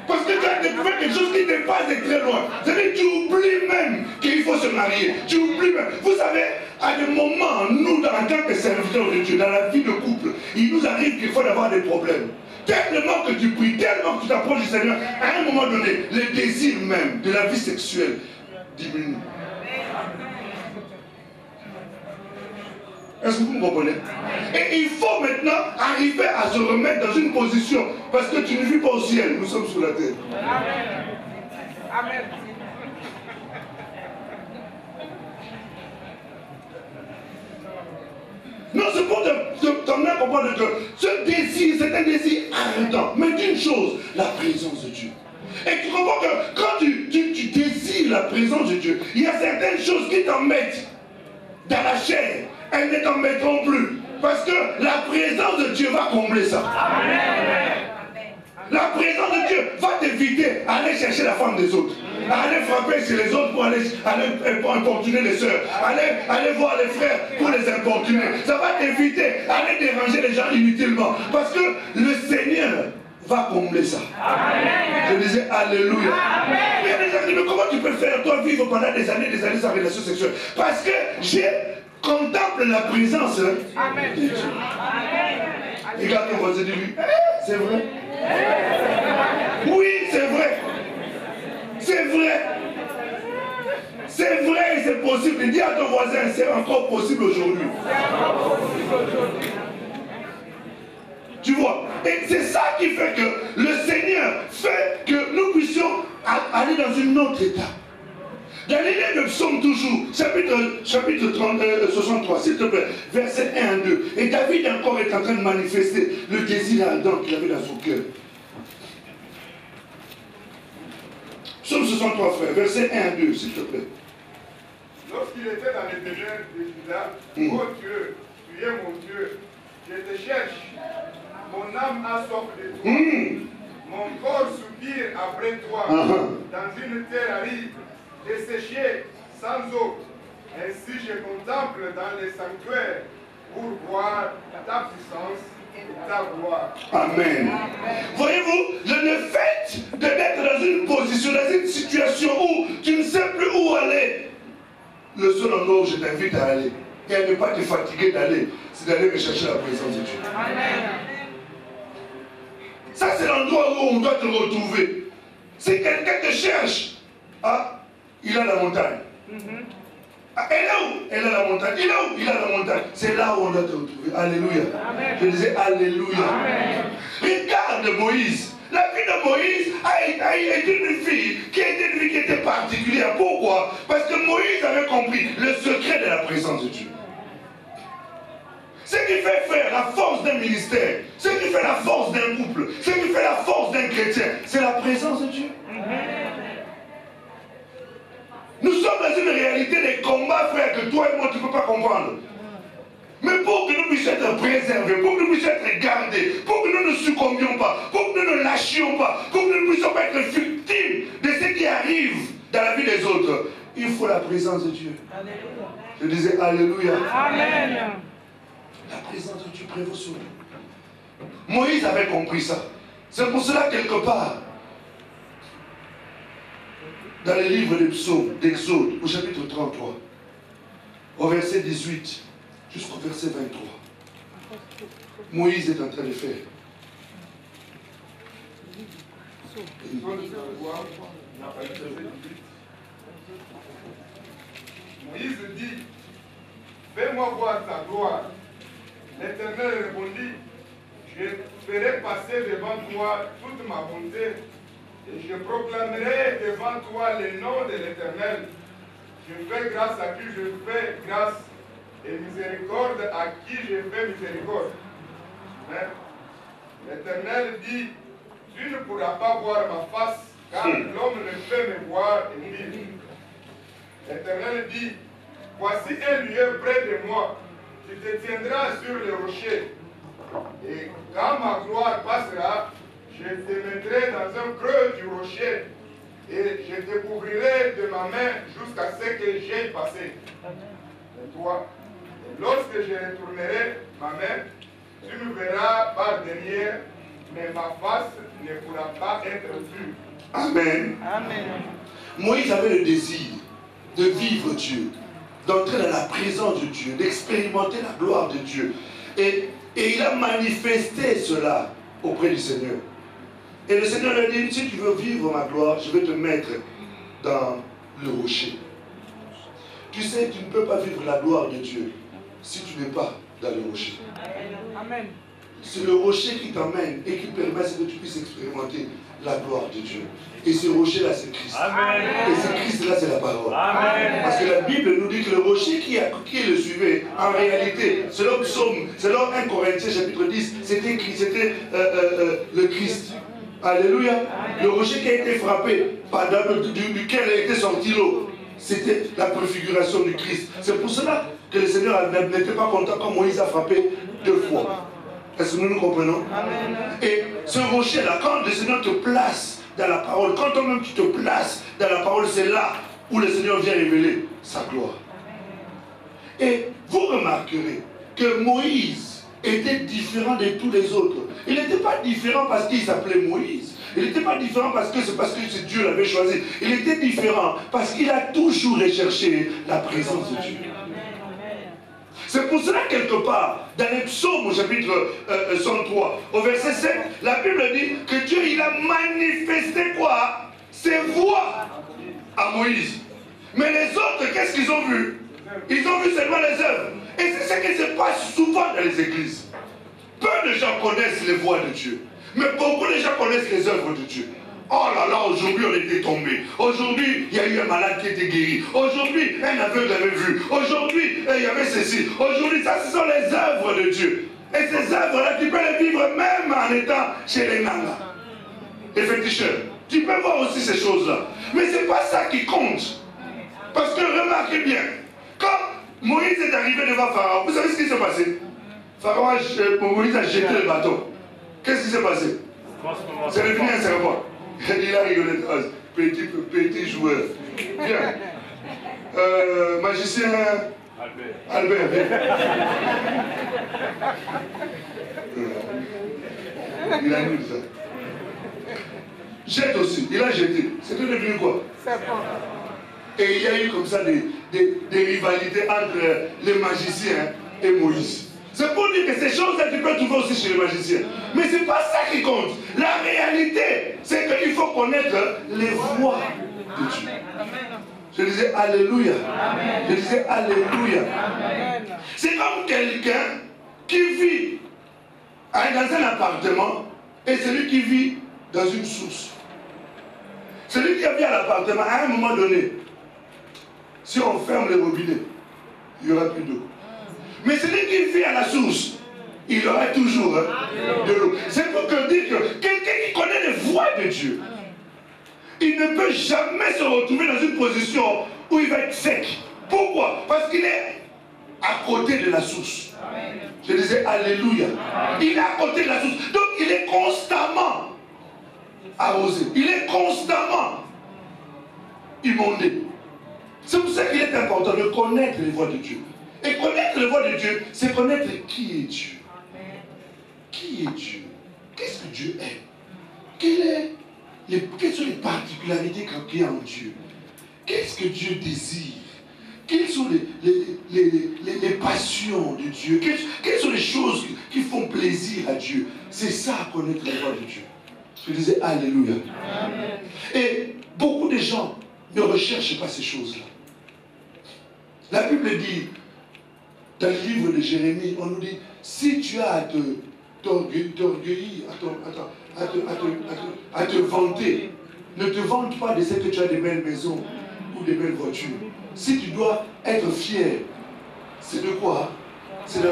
Parce que tu as découvert quelque chose qui dépasse de très loin. C'est-à-dire que tu oublies même qu'il faut se marier. Tu oublies même. Vous savez, à des moments, nous, en tant que serviteurs de Dieu, dans la vie de couple, il nous arrive qu'il faut avoir des problèmes. tellement que tu pries, tellement que tu t'approches du Seigneur, à un moment donné, le désir même de la vie sexuelle diminue. Est-ce que vous me comprenez? Et il faut maintenant arriver à se remettre dans une position, parce que tu ne vis pas au ciel, nous sommes sur la terre. Amen. Amen. Non, c'est pour t'emmener à comprendre que ce désir, c'est un désir ardent. Mais d'une chose, la présence de Dieu. Et tu comprends que quand tu désires la présence de Dieu, il y a certaines choses qui t'en mettent dans la chair. Elles ne t'en mettront plus. Parce que la présence de Dieu va combler ça. Amen. La présence de Dieu va t'éviter d'aller chercher la femme des autres. Aller frapper chez les autres pour aller importuner les sœurs. Aller voir les frères pour les importuner. Ça va t'éviter d'aller déranger les gens inutilement. Parce que le Seigneur va combler ça. Amen. Je disais Alléluia. Amen. Il y a des gens qui disent, mais comment tu peux faire toi vivre pendant des années sans relation sexuelle? Parce que je contemple la présence de Dieu. Regarde ton voisin, dis-lui, c'est vrai. Oui, c'est vrai. C'est vrai. C'est vrai et c'est possible. Dis à ton voisin, c'est encore possible aujourd'hui. Tu vois? Et c'est ça qui fait que le Seigneur fait que nous puissions aller dans une autre étape. Dans les livres de Psaume toujours, chapitre 63, s'il te plaît, versets 1 à 2. Et David encore est en train de manifester le désir ardent qu'il avait dans son cœur. Psaume 63, frère, versets 1 à 2, s'il te plaît. Lorsqu'il était dans les ténèbres de Juda, oh Dieu, tu es mon Dieu, je te cherche. Mon âme a soif de toi. Mon corps soupire après toi. Dans une terre aride, desséchée, sans eau. Ainsi je contemple dans les sanctuaires pour voir ta puissance et ta gloire. Amen. Voyez-vous, le fait d'être dans une position, dans une situation où tu ne sais plus où aller, le seul endroit où je t'invite à aller, et à ne pas te fatiguer d'aller, c'est d'aller rechercher la présence de Dieu. Amen. Ça, c'est l'endroit où on doit te retrouver. Si quelqu'un te cherche, ah, il a la montagne. Ah, elle est où? Elle a la montagne. Il est où? Il a la montagne. C'est là où on doit te retrouver. Alléluia. Amen. Je disais Alléluia. Amen. Regarde Moïse. La vie de Moïse a été une fille qui était particulière. Pourquoi? Parce que Moïse avait compris le secret de la présence de Dieu. Ce qui fait faire la force d'un ministère, ce qui fait la force d'un couple, ce qui fait la force d'un chrétien, c'est la présence de Dieu. Nous sommes dans une réalité des combats, frère, que toi et moi, tu ne peux pas comprendre. Mais pour que nous puissions être préservés, pour que nous puissions être gardés, pour que nous ne succombions pas, pour que nous ne lâchions pas, pour que nous ne puissions pas être victimes de ce qui arrive dans la vie des autres, il faut la présence de Dieu. Alléluia. Je disais Alléluia. Amen. La présence de Dieu prévaut sur nous. Moïse avait compris ça. C'est pour cela, quelque part, dans les livres des psaumes, d'Exode, au chapitre 33, au verset 18, jusqu'au verset 23, Moïse est en train de faire. Moïse dit, fais-moi voir ta gloire. L'Éternel répondit, je ferai passer devant toi toute ma bonté et je proclamerai devant toi le nom de l'Éternel. Je fais grâce à qui je fais grâce et miséricorde à qui je fais miséricorde. L'Éternel dit, tu ne pourras pas voir ma face car l'homme ne peut me voir et vivre. L'Éternel dit, voici un lieu près de moi. Tu te tiendras sur le rocher. Et quand ma gloire passera, je te mettrai dans un creux du rocher. Et je te couvrirai de ma main jusqu'à ce que j'aie passé. Et toi, lorsque je retournerai ma main, tu me verras par derrière, mais ma face ne pourra pas être vue. Amen. Amen. Moïse avait le désir de vivre Dieu, d'entrer dans la présence de Dieu, d'expérimenter la gloire de Dieu. Et il a manifesté cela auprès du Seigneur. Et le Seigneur lui a dit, si tu veux vivre ma gloire, je vais te mettre dans le rocher. Tu sais, tu ne peux pas vivre la gloire de Dieu si tu n'es pas dans le rocher. Amen. C'est le rocher qui t'emmène et qui permet que tu puisses expérimenter la gloire de Dieu. Et ce rocher-là, c'est Christ. Amen. Et ce Christ-là, c'est la parole. Amen. Parce que la Bible nous dit que le rocher qui le suivait, en réalité, selon Psaume, selon 1 Corinthiens chapitre 10, c'était le Christ. Alléluia. Amen. Le rocher qui a été frappé, duquel a été sorti l'eau, c'était la préfiguration du Christ. C'est pour cela que le Seigneur n'était pas content quand Moïse a frappé 2 fois. Est-ce que nous comprenons? Amen. Et ce rocher-là, quand le Seigneur te place dans la parole, quand toi-même tu te places dans la parole, c'est là où le Seigneur vient révéler sa gloire. Et vous remarquerez que Moïse était différent de tous les autres. Il n'était pas différent parce qu'il s'appelait Moïse. Il n'était pas différent parce que Dieu l'avait choisi. Il était différent parce qu'il a toujours recherché la présence de Dieu. C'est pour cela, quelque part, dans les psaumes au chapitre 103, au verset 7, la Bible dit que Dieu, il a manifesté quoi? Ses voix à Moïse. Mais les autres, qu'est-ce qu'ils ont vu? Ils ont vu seulement les œuvres. Et c'est ce qui se passe souvent dans les églises. Peu de gens connaissent les voix de Dieu. Mais beaucoup de gens connaissent les œuvres de Dieu. Oh là là, aujourd'hui on était tombé. Aujourd'hui, il y a eu un malade qui était guéri. Aujourd'hui, un aveugle avait vu. Aujourd'hui, il y avait ceci. Aujourd'hui, ça, ce sont les œuvres de Dieu. Et ces œuvres-là, tu peux les vivre même en étant chez les Nanga, les féticheurs. Tu peux voir aussi ces choses-là. Mais ce n'est pas ça qui compte. Parce que remarquez bien, quand Moïse est arrivé devant Pharaon, vous savez ce qui s'est passé? Moïse a jeté le bâton. Qu'est-ce qui s'est passé? C'est devenu un serpent. Il a rigolé. Petit joueur. Bien. Magicien Albert. Il a mis ça. Jette aussi. Il a jeté. C'était devenu quoi? Serpent. Et il y a eu comme ça des rivalités entre les magiciens et Moïse. C'est pour dire que ces choses-là, tu peux trouver aussi chez les magiciens. Mais ce n'est pas ça qui compte. La réalité, c'est qu'il faut connaître les voies de Dieu. Je disais Alléluia. Amen. Je disais Alléluia. C'est comme quelqu'un qui vit dans un appartement et celui qui vit dans une source. Celui qui vit à l'appartement, à un moment donné, si on ferme les robinets, il n'y aura plus d'eau. Mais celui qui vit à la source, il aura toujours de l'eau. C'est pour que dire que quelqu'un qui connaît les voies de Dieu, il ne peut jamais se retrouver dans une position où il va être sec. Pourquoi? Parce qu'il est à côté de la source. Je disais Alléluia. Il est à côté de la source. Donc il est constamment arrosé. Il est constamment inondé. C'est pour ça qu'il est important de connaître les voies de Dieu. Et connaître les voies de Dieu, c'est connaître qui est Dieu. Qui est Dieu? Qu'est-ce que Dieu aime? Quelles sont les particularités qu'il y a en Dieu? Qu'est-ce que Dieu désire? Quelles sont les passions de Dieu? Quelles sont les choses qui font plaisir à Dieu? C'est ça, connaître les voies de Dieu. Je disais Alléluia. Amen. Et beaucoup de gens ne recherchent pas ces choses-là. La Bible dit, dans le livre de Jérémie, on nous dit, si tu as à t'orgueillir, à te vanter, ne te vante pas de ce que tu as des belles maisons ou des belles voitures. Si tu dois être fier, c'est de quoi? C'est de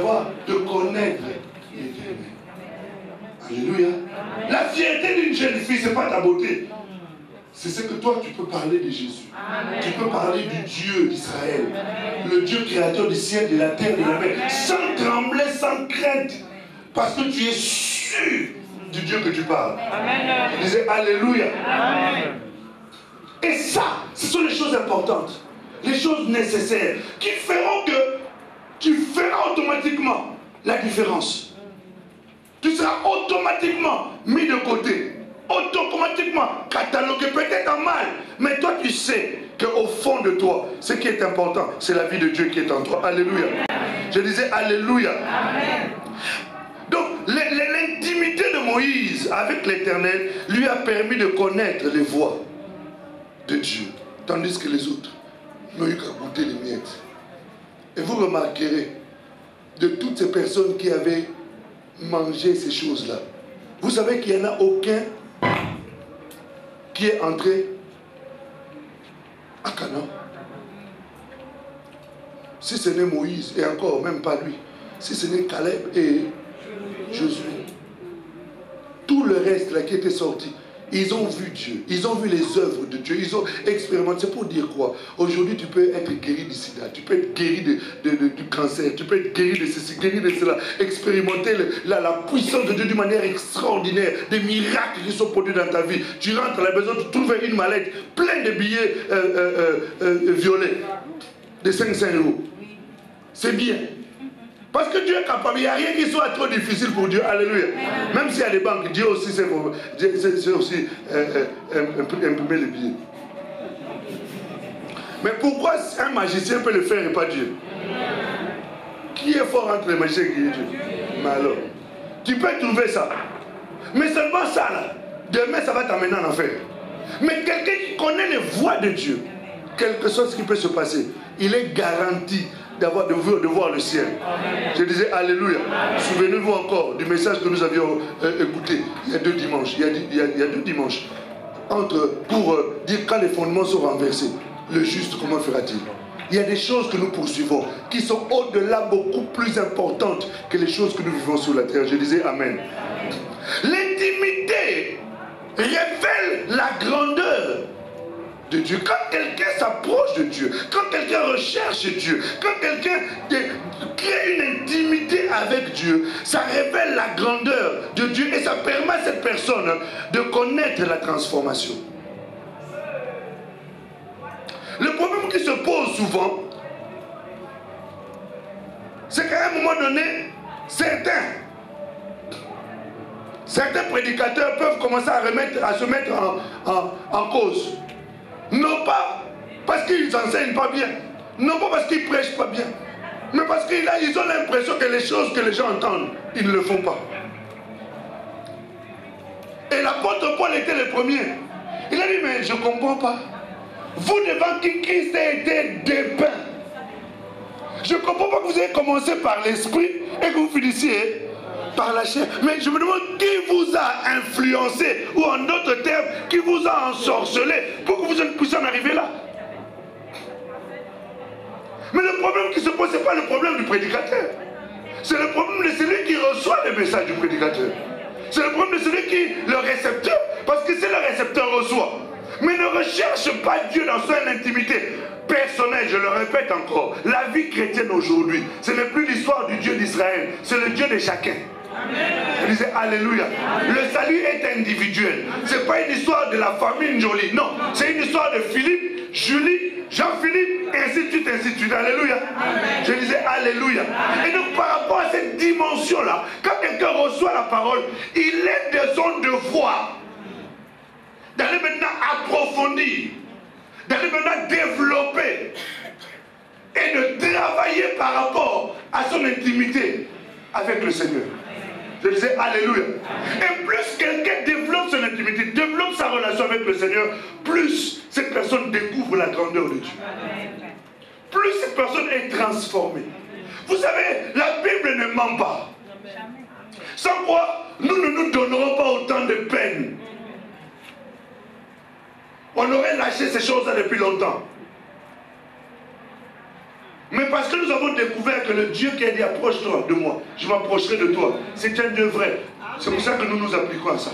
connaître l'Éternel. Alléluia. La fierté d'une jeune fille, ce n'est pas ta beauté. C'est ce que toi, tu peux parler de Jésus. Amen. Tu peux parler du Dieu d'Israël. Le Dieu créateur du ciel, de la terre, de la mer. Sans trembler, sans crainte. Parce que tu es sûr du Dieu que tu parles. Amen. Je disais Alléluia. Amen. Et ça, ce sont les choses importantes. Les choses nécessaires. Qui feront que tu feras automatiquement la différence. Tu seras automatiquement mis de côté. Automatiquement catalogué, peut-être en mal, mais toi tu sais qu'au fond de toi, ce qui est important, c'est la vie de Dieu qui est en toi. Alléluia. Je disais Alléluia. Amen. Donc l'intimité de Moïse avec l'Éternel lui a permis de connaître les voies de Dieu, tandis que les autres n'ont eu qu'à goûter les miettes. Et vous remarquerez, de toutes ces personnes qui avaient mangé ces choses-là, vous savez qu'il n'y en a aucun qui est entré à Canaan. Si ce n'est Moïse, et encore, même pas lui, si ce n'est Caleb et Josué, tout le reste là qui était sorti, ils ont vu Dieu, ils ont vu les œuvres de Dieu, ils ont expérimenté. C'est pour dire quoi? Aujourd'hui, tu peux être guéri du sida, tu peux être guéri du cancer, tu peux être guéri de ceci, guéri de cela, expérimenter la puissance de Dieu d'une manière extraordinaire, des miracles qui sont produits dans ta vie. Tu rentres à la maison, tu trouves une mallette pleine de billets violets de 500 €. C'est bien. Parce que Dieu est capable, il n'y a rien qui soit trop difficile pour Dieu. Alléluia. Même s'il y a des banques, Dieu aussi c'est aussi imprimer les billets. Mais pourquoi un magicien peut le faire et pas Dieu? Qui est fort entre les magiciens et Dieu? Mais alors, tu peux trouver ça. Mais seulement ça là, demain ça va t'amener en enfer. Mais quelqu'un qui connaît les voies de Dieu, quelque chose qui peut se passer, il est garanti de voir le ciel. Amen. Je disais Alléluia. Souvenez-vous encore du message que nous avions écouté il y a 2 dimanches. Il y a 2 dimanches. Pour dire quand les fondements sont renversés, le juste, comment fera-t-il? Il y a des choses que nous poursuivons qui sont au-delà, beaucoup plus importantes que les choses que nous vivons sur la terre. Je disais Amen. L'intimité révèle la grandeur de Dieu. Quand quelqu'un s'approche de Dieu, quand quelqu'un recherche Dieu, quand quelqu'un crée une intimité avec Dieu, ça révèle la grandeur de Dieu et ça permet à cette personne de connaître la transformation. Le problème qui se pose souvent, c'est qu'à un moment donné, certains prédicateurs peuvent commencer à se mettre en cause. Non pas parce qu'ils enseignent pas bien, non pas parce qu'ils prêchent pas bien, mais parce qu'ils ont l'impression que les choses que les gens entendent, ils ne le font pas. Et l'apôtre Paul était le premier. Il a dit, mais je ne comprends pas. Vous devant qui Christ a été dépeint. Je ne comprends pas que vous ayez commencé par l'esprit et que vous finissiez par la chair. Mais je me demande qui vous a influencé, ou en d'autres termes, qui vous a ensorcelé pour que vous puissiez en arriver là. Mais le problème qui se pose, ce n'est pas le problème du prédicateur. C'est le problème de celui qui reçoit le message du prédicateur. C'est le problème de celui qui est le récepteur. Parce que c'est le récepteur reçoit. Mais ne recherche pas Dieu dans son intimité personnelle, je le répète encore. La vie chrétienne aujourd'hui, ce n'est plus l'histoire du Dieu d'Israël, c'est le Dieu de chacun. Je disais Alléluia. Le salut est individuel. Ce n'est pas une histoire de la famille Njoli. Non, c'est une histoire de Philippe, Julie, Jean-Philippe, ainsi de suite, ainsi de suite. Alléluia. Je disais Alléluia. Et donc par rapport à cette dimension-là, quand quelqu'un reçoit la parole, il est de son devoir d'aller maintenant approfondir, d'aller maintenant développer et de travailler par rapport à son intimité avec le Seigneur. Je disais Alléluia. Et plus quelqu'un développe son intimité, développe sa relation avec le Seigneur, plus cette personne découvre la grandeur de Dieu. Plus cette personne est transformée. Vous savez, la Bible ne ment pas. Sans quoi, nous ne nous donnerons pas autant de peine. On aurait lâché ces choses-là depuis longtemps. Mais parce que nous avons découvert que le Dieu qui a dit approche-toi de moi, je m'approcherai de toi, c'est un Dieu vrai. C'est pour ça que nous nous appliquons à ça.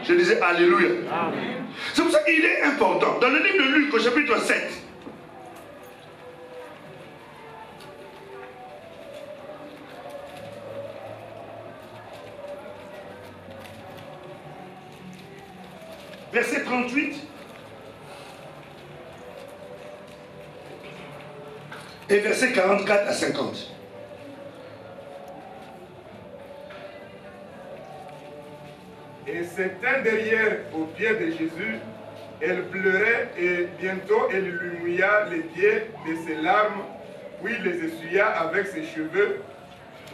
Je disais Alléluia. C'est pour ça qu'il est important. Dans le livre de Luc, au chapitre 7, verset 38, et versets 44 à 50. Et s'étant derrière aux pieds de Jésus, elle pleurait et bientôt elle lui mouilla les pieds de ses larmes, puis les essuya avec ses cheveux,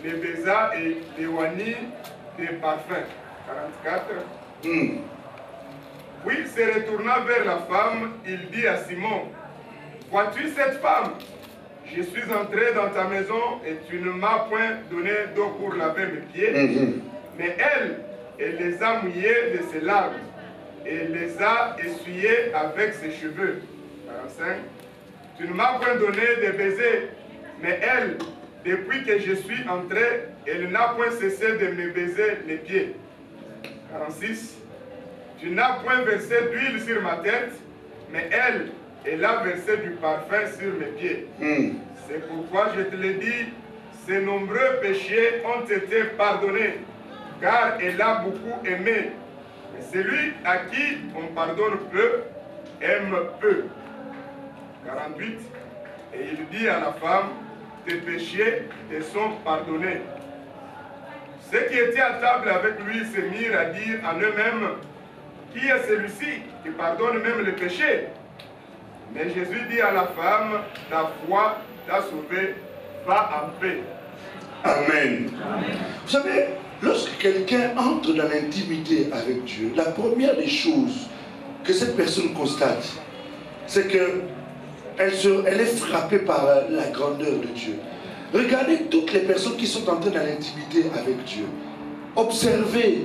les baisa et les oignit des parfums. 44. Puis, se retournant vers la femme, il dit à Simon, « Vois-tu cette femme? Je suis entré dans ta maison et tu ne m'as point donné d'eau pour laver mes pieds. Mais elle les a mouillés de ses larmes et les a essuyés avec ses cheveux. » 45. Tu ne m'as point donné de baiser, mais elle, depuis que je suis entré, elle n'a point cessé de me baiser les pieds. 46. Tu n'as point versé d'huile sur ma tête, mais elle a versé du parfum sur mes pieds. C'est pourquoi je te l'ai dit, ses nombreux péchés ont été pardonnés, car elle a beaucoup aimé. Mais celui à qui on pardonne peu, aime peu. 48. Et il dit à la femme, tes péchés te sont pardonnés. Ceux qui étaient à table avec lui se mirent à dire en eux-mêmes, qui est celui-ci qui pardonne même les péchés? Mais Jésus dit à la femme, ta foi t'a sauvé, va en paix. Amen. Vous savez, lorsque quelqu'un entre dans l'intimité avec Dieu, la première des choses que cette personne constate, c'est que elle est frappée par la grandeur de Dieu. Regardez toutes les personnes qui sont entrées dans l'intimité avec Dieu. Observez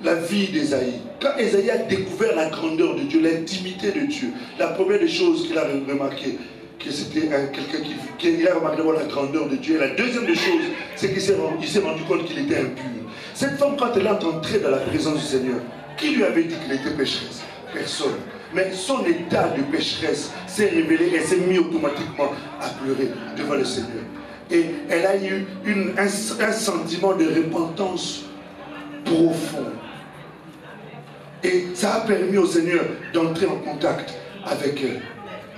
la vie d'Ésaïe. Quand Ésaïe a découvert la grandeur de Dieu, l'intimité de Dieu, la première des choses qu'il a remarqué, que c'était quelqu'un qui a remarqué la grandeur de Dieu. Et la deuxième des choses, c'est qu'il s'est rendu compte qu'il était impur. Cette femme, quand elle est entrée dans la présence du Seigneur, qui lui avait dit qu'il était pécheresse? Personne. Mais son état de pécheresse s'est révélé et s'est mis automatiquement à pleurer devant le Seigneur. Et elle a eu un sentiment de repentance profond. Et ça a permis au Seigneur d'entrer en contact avec elle.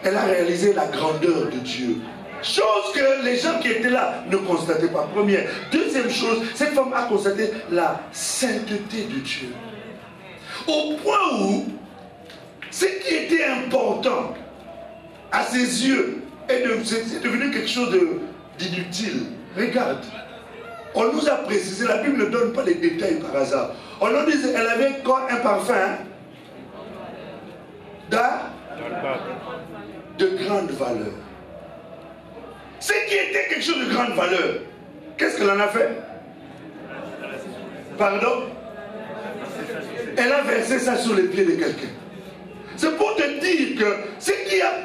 Elle a réalisé la grandeur de Dieu. Chose que les gens qui étaient là ne constataient pas. Première. Deuxième chose, cette femme a constaté la sainteté de Dieu. Au point où ce qui était important à ses yeux est devenu quelque chose d'inutile. Regarde, on nous a précisé, la Bible ne donne pas les détails par hasard. On nous dit qu'elle avait quoi? Un parfum de grande valeur. Ce qui était quelque chose de grande valeur, qu'est-ce qu'elle en a fait? Pardon? Elle a versé ça sur les pieds de quelqu'un. C'est pour te dire que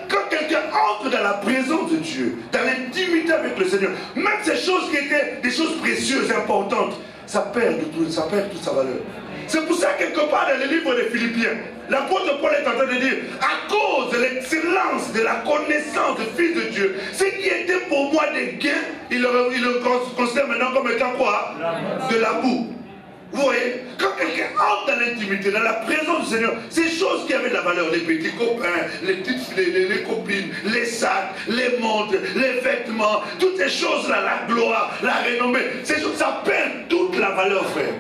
quand quelqu'un entre dans la présence de Dieu, dans l'intimité avec le Seigneur, même ces choses qui étaient des choses précieuses, importantes, ça perd toute sa valeur. C'est pour ça, quelque part dans le livre des Philippiens, l'apôtre Paul est en train de dire, à cause de l'excellence de la connaissance du Fils de Dieu, ce qui était pour moi des gains, il le considère maintenant comme étant quoi? De la boue. Vous voyez, quand quelqu'un entre dans l'intimité, dans la présence du Seigneur, ces choses qui avaient de la valeur, les petits copains, les petites filles, les copines, les sacs, les montres, les vêtements, toutes ces choses-là, la gloire, la renommée, ces choses, ça perd toute la valeur, frère.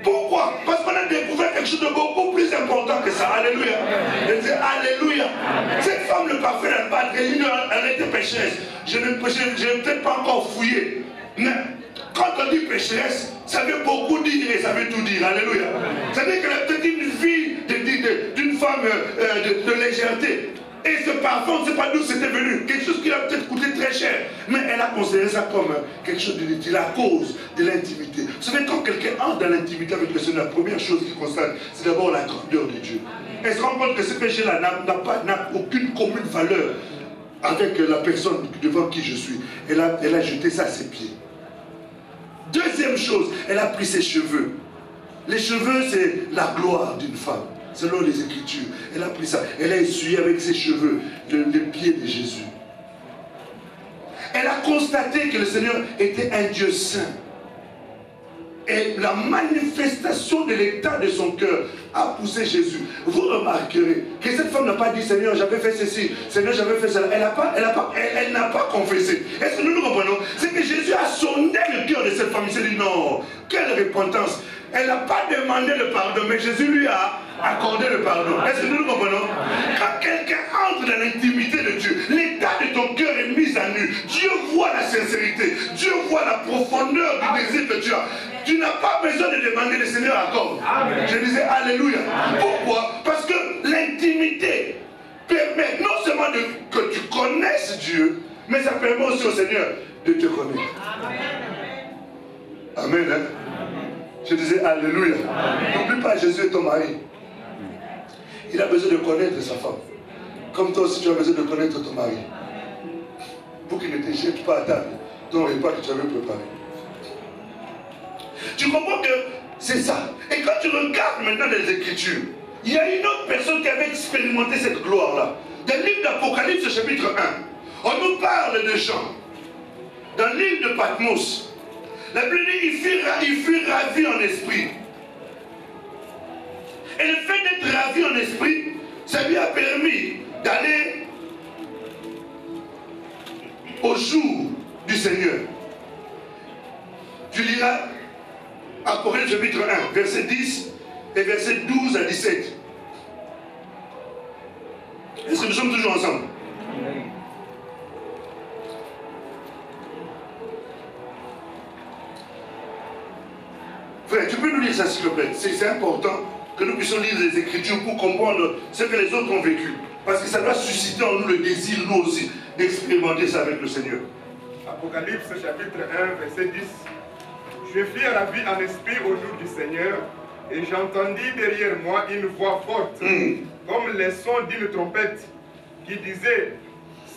Pourquoi? Parce qu'on a découvert quelque chose de beaucoup plus important que ça. Alléluia. Elle dit Alléluia. Cette femme, le parfum, elle était pécheresse. Je n'ai peut-être pas encore fouillé. Mais quand on dit pécheresse, ça veut beaucoup dire et ça veut tout dire. Alléluia. Ça veut dire qu'elle a peut-être une vie d'une femme de légèreté. Et ce parfum, on ne sait pas d'où c'était venu. Quelque chose qui a peut-être coûté très cher. Mais elle a considéré ça comme quelque chose d'inutile à cause de l'intimité. Vous savez, quand quelqu'un entre dans l'intimité avec le Seigneur, la première chose qu'il constate, c'est d'abord la grandeur de Dieu. Elle se rend compte que ce péché-là n'a aucune commune valeur avec la personne devant qui je suis. Elle a jeté ça à ses pieds. Deuxième chose, elle a pris ses cheveux. Les cheveux, c'est la gloire d'une femme. Selon les Écritures, elle a pris ça. Elle a essuyé avec ses cheveux les pieds de Jésus. Elle a constaté que le Seigneur était un Dieu saint. Et la manifestation de l'état de son cœur a poussé Jésus. Vous remarquerez que cette femme n'a pas dit Seigneur, j'avais fait ceci, Seigneur, j'avais fait cela. Elle n'a pas confessé. Est-ce que nous comprenons? C'est que Jésus a sondé le cœur de cette femme. Il s'est dit non, quelle repentance. Elle n'a pas demandé le pardon, mais Jésus lui a accordé le pardon. Est-ce que nous comprenons? Quand quelqu'un entre dans l'intimité de Dieu, l'état de ton cœur est mis à nu. Dieu voit la sincérité. Dieu voit la profondeur du désir que tu as. Tu n'as pas besoin de demander le Seigneur accorde. Je disais Alléluia. Pourquoi? Parce que l'intimité permet non seulement que tu connaisses Dieu, mais ça permet aussi au Seigneur de te connaître. Amen. Hein? Je disais Alléluia. N'oublie pas, Jésus est ton mari. Il a besoin de connaître sa femme. Comme toi aussi, tu as besoin de connaître ton mari. Pour qu'il ne te jette pas à table ton repas que tu avais préparé. Tu comprends que c'est ça. Et quand tu regardes maintenant les Écritures, il y a une autre personne qui avait expérimenté cette gloire-là. Dans le livre d'Apocalypse, chapitre 1, on nous parle de Jean. Dans l'île de Patmos, la Bible dit il fut ravi en esprit. Et le fait d'être ravi en esprit, ça lui a permis d'aller au jour du Seigneur. Tu liras Apocalypse chapitre 1, verset 10 et verset 12 à 17. Est-ce que nous sommes toujours ensemble? Frère, tu peux nous lire ça s'il te plaît? C'est important que nous puissions lire les Écritures pour comprendre ce que les autres ont vécu. Parce que ça doit susciter en nous le désir, nous aussi, d'expérimenter ça avec le Seigneur. Apocalypse chapitre 1, verset 10. Je fus ravi en esprit au jour du Seigneur, et j'entendis derrière moi une voix forte, comme les sons d'une trompette, qui disait,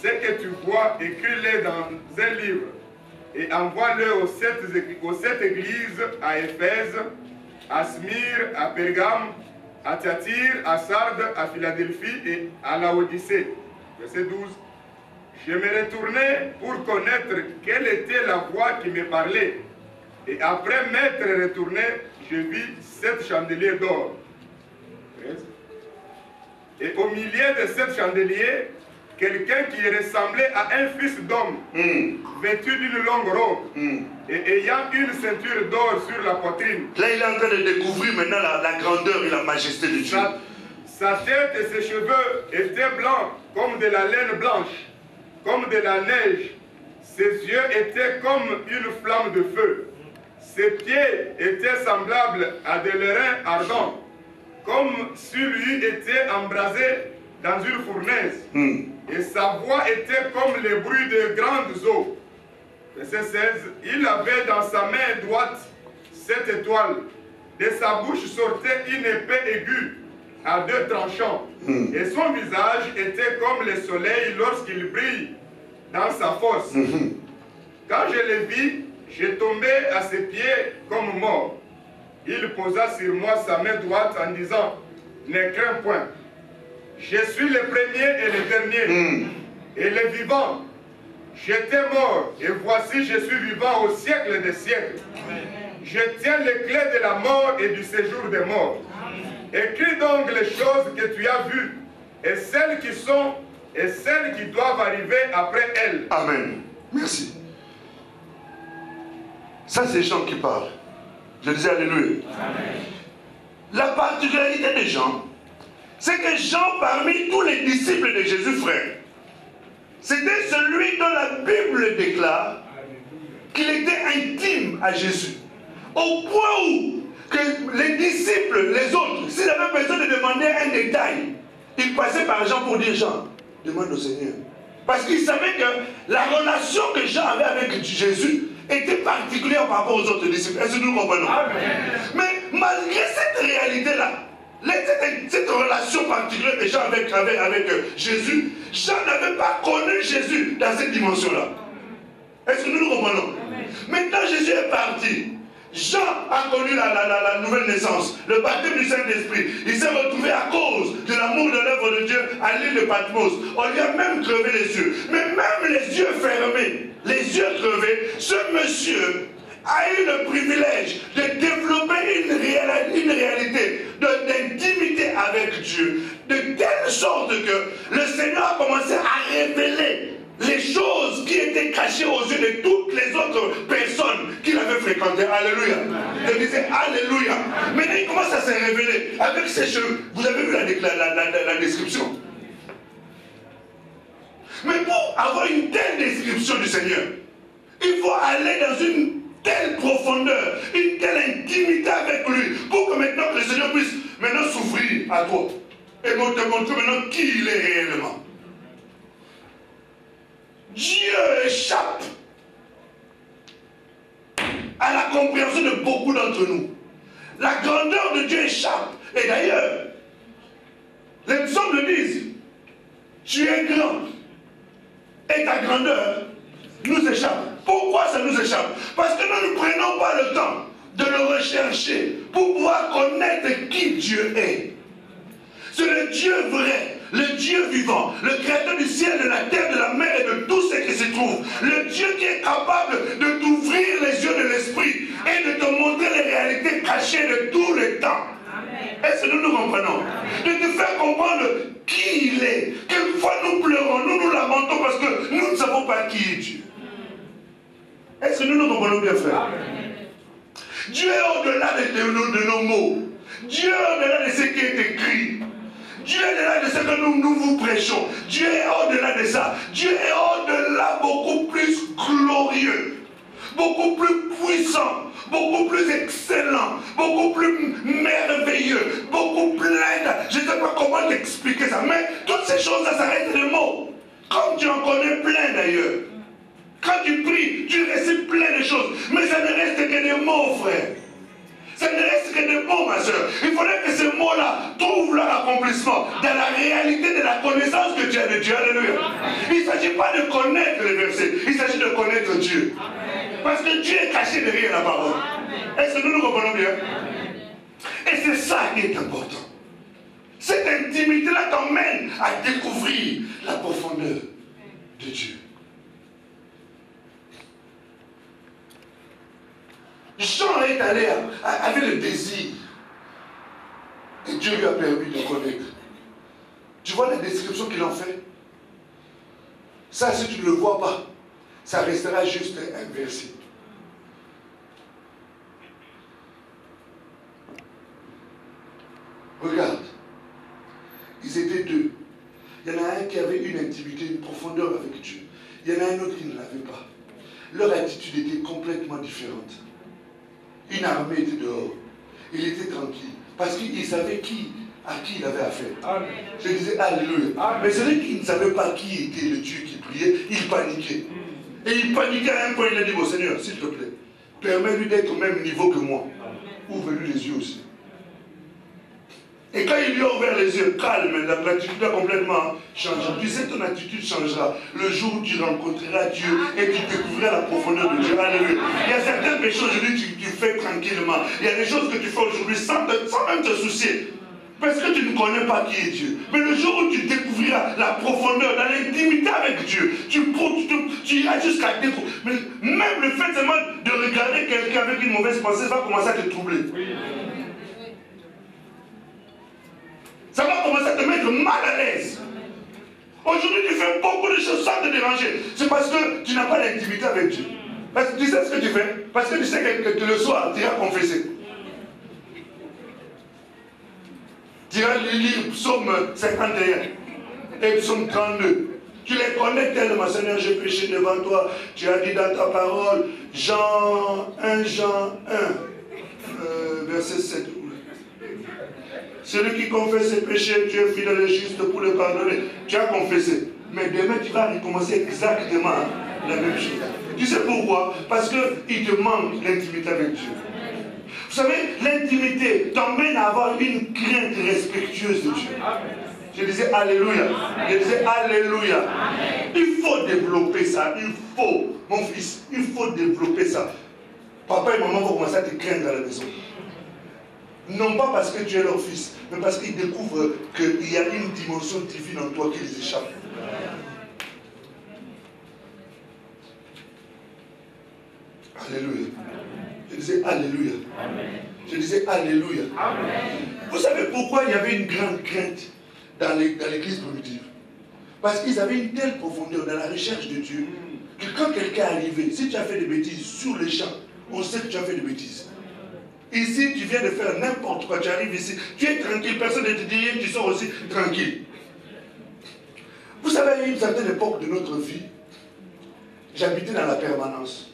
ce que tu vois, écris-le dans un livre, et envoie-le aux sept églises, à Éphèse, à Smyrne, à Pergame, à Thyatire, à Sardes, à Philadelphie et à Laodicée. Verset 12. Je me retournai pour connaître quelle était la voix qui me parlait. Et après m'être retourné, je vis 7 chandeliers d'or. Et au milieu de 7 chandeliers, quelqu'un qui ressemblait à un fils d'homme, vêtu d'une longue robe, et ayant une ceinture d'or sur la poitrine. Là, il est en train de découvrir maintenant la grandeur et la majesté de Dieu. Sa tête et ses cheveux étaient blancs comme de la laine blanche, comme de la neige. Ses yeux étaient comme une flamme de feu. Ses pieds étaient semblables à des lérins ardents, comme si lui était embrasé dans une fournaise. Et sa voix était comme le bruit de grandes eaux. Verset 16. Il avait dans sa main droite 7 étoiles. De sa bouche sortait une épée aiguë à 2 tranchants. Et son visage était comme le soleil lorsqu'il brille dans sa force. Quand je le vis, je tombais à ses pieds comme mort. Il posa sur moi sa main droite en disant, ne crains point. Je suis le premier et le dernier, et le vivant. J'étais mort, et voici je suis vivant au siècle des siècles. Je tiens les clés de la mort et du séjour des morts. Écris donc les choses que tu as vues, et celles qui sont, et celles qui doivent arriver après elles. Amen. Merci. Ça, c'est Jean qui parle. Je disais Alléluia. Amen. La particularité de Jean, c'est que Jean, parmi tous les disciples de Jésus, frère, c'était celui dont la Bible déclare qu'il était intime à Jésus. Au point où que les disciples, les autres, s'ils avaient besoin de demander un détail, ils passaient par Jean pour dire, Jean, demande au Seigneur. Parce qu'ils savaient que la relation que Jean avait avec Jésus était particulière par rapport aux autres disciples. Est-ce que nous comprenons? Mais malgré cette réalité-là, cette relation particulière que Jean avait avec Jésus, Jean n'avait pas connu Jésus dans cette dimension-là. Est-ce que nous comprenons? Maintenant, Jésus est parti. Jean a connu la nouvelle naissance, le baptême du Saint-Esprit. Il s'est retrouvé à cause de l'amour de l'œuvre de Dieu à l'île de Patmos. On lui a même crevé les yeux. Mais même les yeux fermés, les yeux crevés, ce monsieur a eu le privilège de développer une réalité d'intimité avec Dieu, de telle sorte que le Seigneur a commencé à révéler les choses qui étaient cachées aux yeux de toutes les autres personnes qu'il avait fréquentées. Alléluia. Je disais Alléluia. Maintenant, il commence à se révéler avec ses cheveux. Vous avez vu la description. Mais avoir une telle description du Seigneur. Il faut aller dans une telle profondeur, une telle intimité avec lui, pour que maintenant que le Seigneur puisse maintenant s'ouvrir à toi et te montrer maintenant qui il est réellement. Dieu échappe à la compréhension de beaucoup d'entre nous. La grandeur de Dieu échappe. Et d'ailleurs, les psaumes le disent, tu es grand et ta grandeur nous échappe. Pourquoi ça nous échappe? Parce que nous ne prenons pas le temps de le rechercher pour pouvoir connaître qui Dieu est. C'est le Dieu vrai, le Dieu vivant, le créateur du ciel, de la terre, de la mer et de tout ce qui s'y trouve. Le Dieu qui est capable de t'ouvrir les yeux de l'esprit et de te montrer les réalités cachées de tout le temps. Est-ce que nous comprenons? De te faire comprendre qui il est. Quelquefois nous pleurons, nous lamentons parce que nous ne savons pas qui est Dieu. Est-ce que nous comprenons bien, frère? Dieu est au-delà de nos mots. Dieu est au-delà de ce qui est écrit. Dieu est au-delà de ce que nous vous prêchons. Dieu est au-delà de ça. Dieu est au-delà, beaucoup plus glorieux, beaucoup plus puissant, beaucoup plus excellent, beaucoup plus merveilleux, beaucoup plein de... Je ne sais pas comment t'expliquer ça, mais toutes ces choses-là, ça reste des mots. Comme tu en connais plein d'ailleurs. Quand tu pries, tu récites plein de choses. Mais ça ne reste que des mots, frère. Ça ne reste que des mots, ma soeur. Il faudrait que ces mots-là trouvent leur accomplissement dans la réalité de la connaissance que tu as de Dieu. Alléluia. Il ne s'agit pas de connaître les versets. Il s'agit de connaître Dieu. Parce que Dieu est caché derrière la parole. Est-ce que nous comprenons bien? Et c'est ça qui est important. Cette intimité-là t'emmène à découvrir la profondeur de Dieu. Jean est allé avec le désir. Et Dieu lui a permis de connaître. Tu vois la description qu'il en fait? Ça, si tu ne le vois pas, ça restera juste un verset. Regarde. Ils étaient deux. Il y en a un qui avait une intimité, une profondeur avec Dieu. Il y en a un autre qui ne l'avait pas. Leur attitude était complètement différente. Une armée était dehors. Il était tranquille. Parce qu'il savait à qui il avait affaire. Amen. Je disais Alléluia. Amen. Mais celui qui ne savait pas qui était le Dieu qui priait, il paniquait. Et il paniquait à un point, il a dit, bon Seigneur, s'il te plaît, permets-lui d'être au même niveau que moi. Ouvre-lui les yeux aussi. Et quand il lui a ouvert les yeux, calme, l'attitude a complètement changé. Tu sais, ton attitude changera le jour où tu rencontreras Dieu et tu découvriras la profondeur de Dieu. Alléluia. Il y a certaines péchés aujourd'hui que tu fais tranquillement. Il y a des choses que tu fais aujourd'hui sans même te soucier. Parce que tu ne connais pas qui est Dieu. Mais le jour où tu découvriras la profondeur, dans l'intimité avec Dieu, tu iras jusqu'à découvrir. Mais même le fait seulement de regarder quelqu'un avec une mauvaise pensée va commencer à te troubler. Oui. Ça va commencer à te mettre mal à l'aise. Aujourd'hui, tu fais beaucoup de choses sans te déranger. C'est parce que tu n'as pas d'intimité avec Dieu. Parce que tu sais ce que tu fais. Parce que tu sais que le soir, tu iras confesser. Tu iras lire Psaume 51 et Psaume 32. Tu les connais tellement. Seigneur, j'ai péché devant toi. Tu as dit dans ta parole, Jean 1, verset 7. Celui qui confesse ses péchés, tu es fidèle et juste pour le pardonner. Tu as confessé. Mais demain, tu vas recommencer exactement la même chose. Tu sais pourquoi? Parce qu'il te manque l'intimité avec Dieu. Vous savez, l'intimité t'emmène à avoir une crainte respectueuse de Dieu. Je disais Alléluia. Je disais Alléluia. Il faut développer ça. Il faut, mon fils, il faut développer ça. Papa et maman vont commencer à te craindre à la maison. Non pas parce que tu es leur fils, mais parce qu'ils découvrent qu'il y a une dimension divine en toi qui les échappe. Alléluia. Je disais Alléluia. Je disais Alléluia. Vous savez pourquoi il y avait une grande crainte dans l'église primitive? Parce qu'ils avaient une telle profondeur dans la recherche de Dieu que quand quelqu'un est arrivé, si tu as fait des bêtises sur les champs, on sait que tu as fait des bêtises. Ici, tu viens de faire n'importe quoi, tu arrives ici, tu es tranquille, personne ne te dit rien, tu sors aussi tranquille. Vous savez, à une certaine époque de notre vie, j'habitais dans la permanence.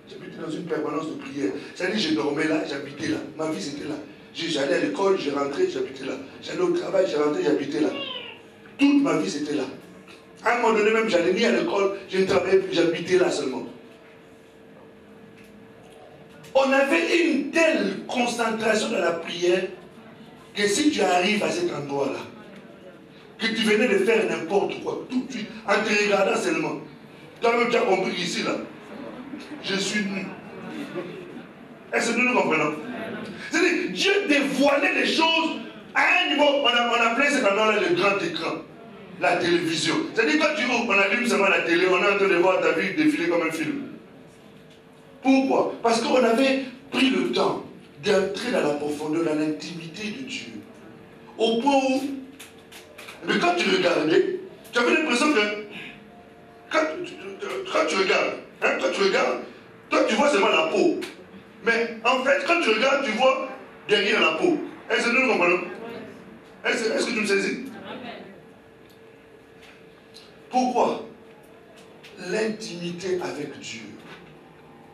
J'habitais dans une permanence de prière. C'est-à-dire, je dormais là, j'habitais là. Ma vie, c'était là. J'allais à l'école, je rentrais, j'habitais là. J'allais au travail, je rentrais, j'habitais là. Toute ma vie, c'était là. À un moment donné, même, j'allais ni à l'école, je ne travaillais plus, j'habitais là seulement. On avait une telle concentration dans la prière que si tu arrives à cet endroit-là, que tu venais de faire n'importe quoi, tout de suite, en te regardant seulement, toi-même tu as compris ici, là, je suis nu. Est-ce que nous comprenons? C'est-à-dire, Dieu dévoilait les choses à un niveau, on appelait cet endroit-là le grand écran, la télévision. C'est-à-dire, quand tu ouvres, on allume seulement la télé, on est en train de voir ta vie défiler comme un film. Pourquoi? Parce qu'on avait pris le temps d'entrer dans la profondeur, dans l'intimité de Dieu. Au point où, mais quand tu regardais, tu avais l'impression que, quand tu regardes, toi tu vois seulement la peau. Mais en fait, quand tu regardes, tu vois derrière la peau. Est-ce que nous comprenons? Est-ce que tu me saisis? Pourquoi? L'intimité avec Dieu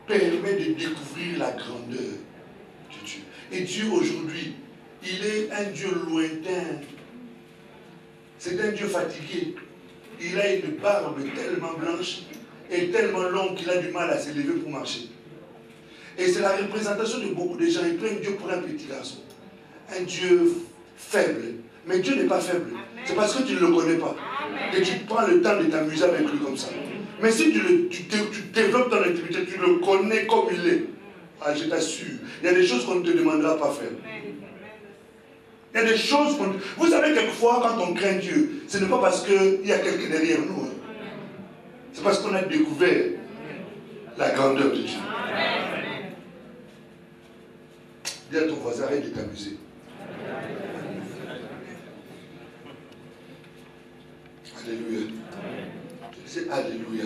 permet de découvrir la grandeur de Dieu. Et Dieu aujourd'hui, il est un Dieu lointain. C'est un Dieu fatigué. Il a une barbe tellement blanche et tellement longue qu'il a du mal à se lever pour marcher. Et c'est la représentation de beaucoup de gens. Ils prennent Dieu pour un petit garçon. Un Dieu faible. Mais Dieu n'est pas faible. C'est parce que tu ne le connais pas. Que tu prends le temps de t'amuser avec lui comme ça. Mais si tu développes ton intimité, tu le connais comme il est. Ah, je t'assure, il y a des choses qu'on ne te demandera pas faire. Il y a des choses qu'on... Vous savez, quelquefois, quand on craint Dieu, ce n'est pas parce qu'il y a quelqu'un derrière nous. Hein. C'est parce qu'on a découvert la grandeur de Dieu. Dis à ton voisin, arrête de t'amuser. Alléluia. Je disais Alléluia.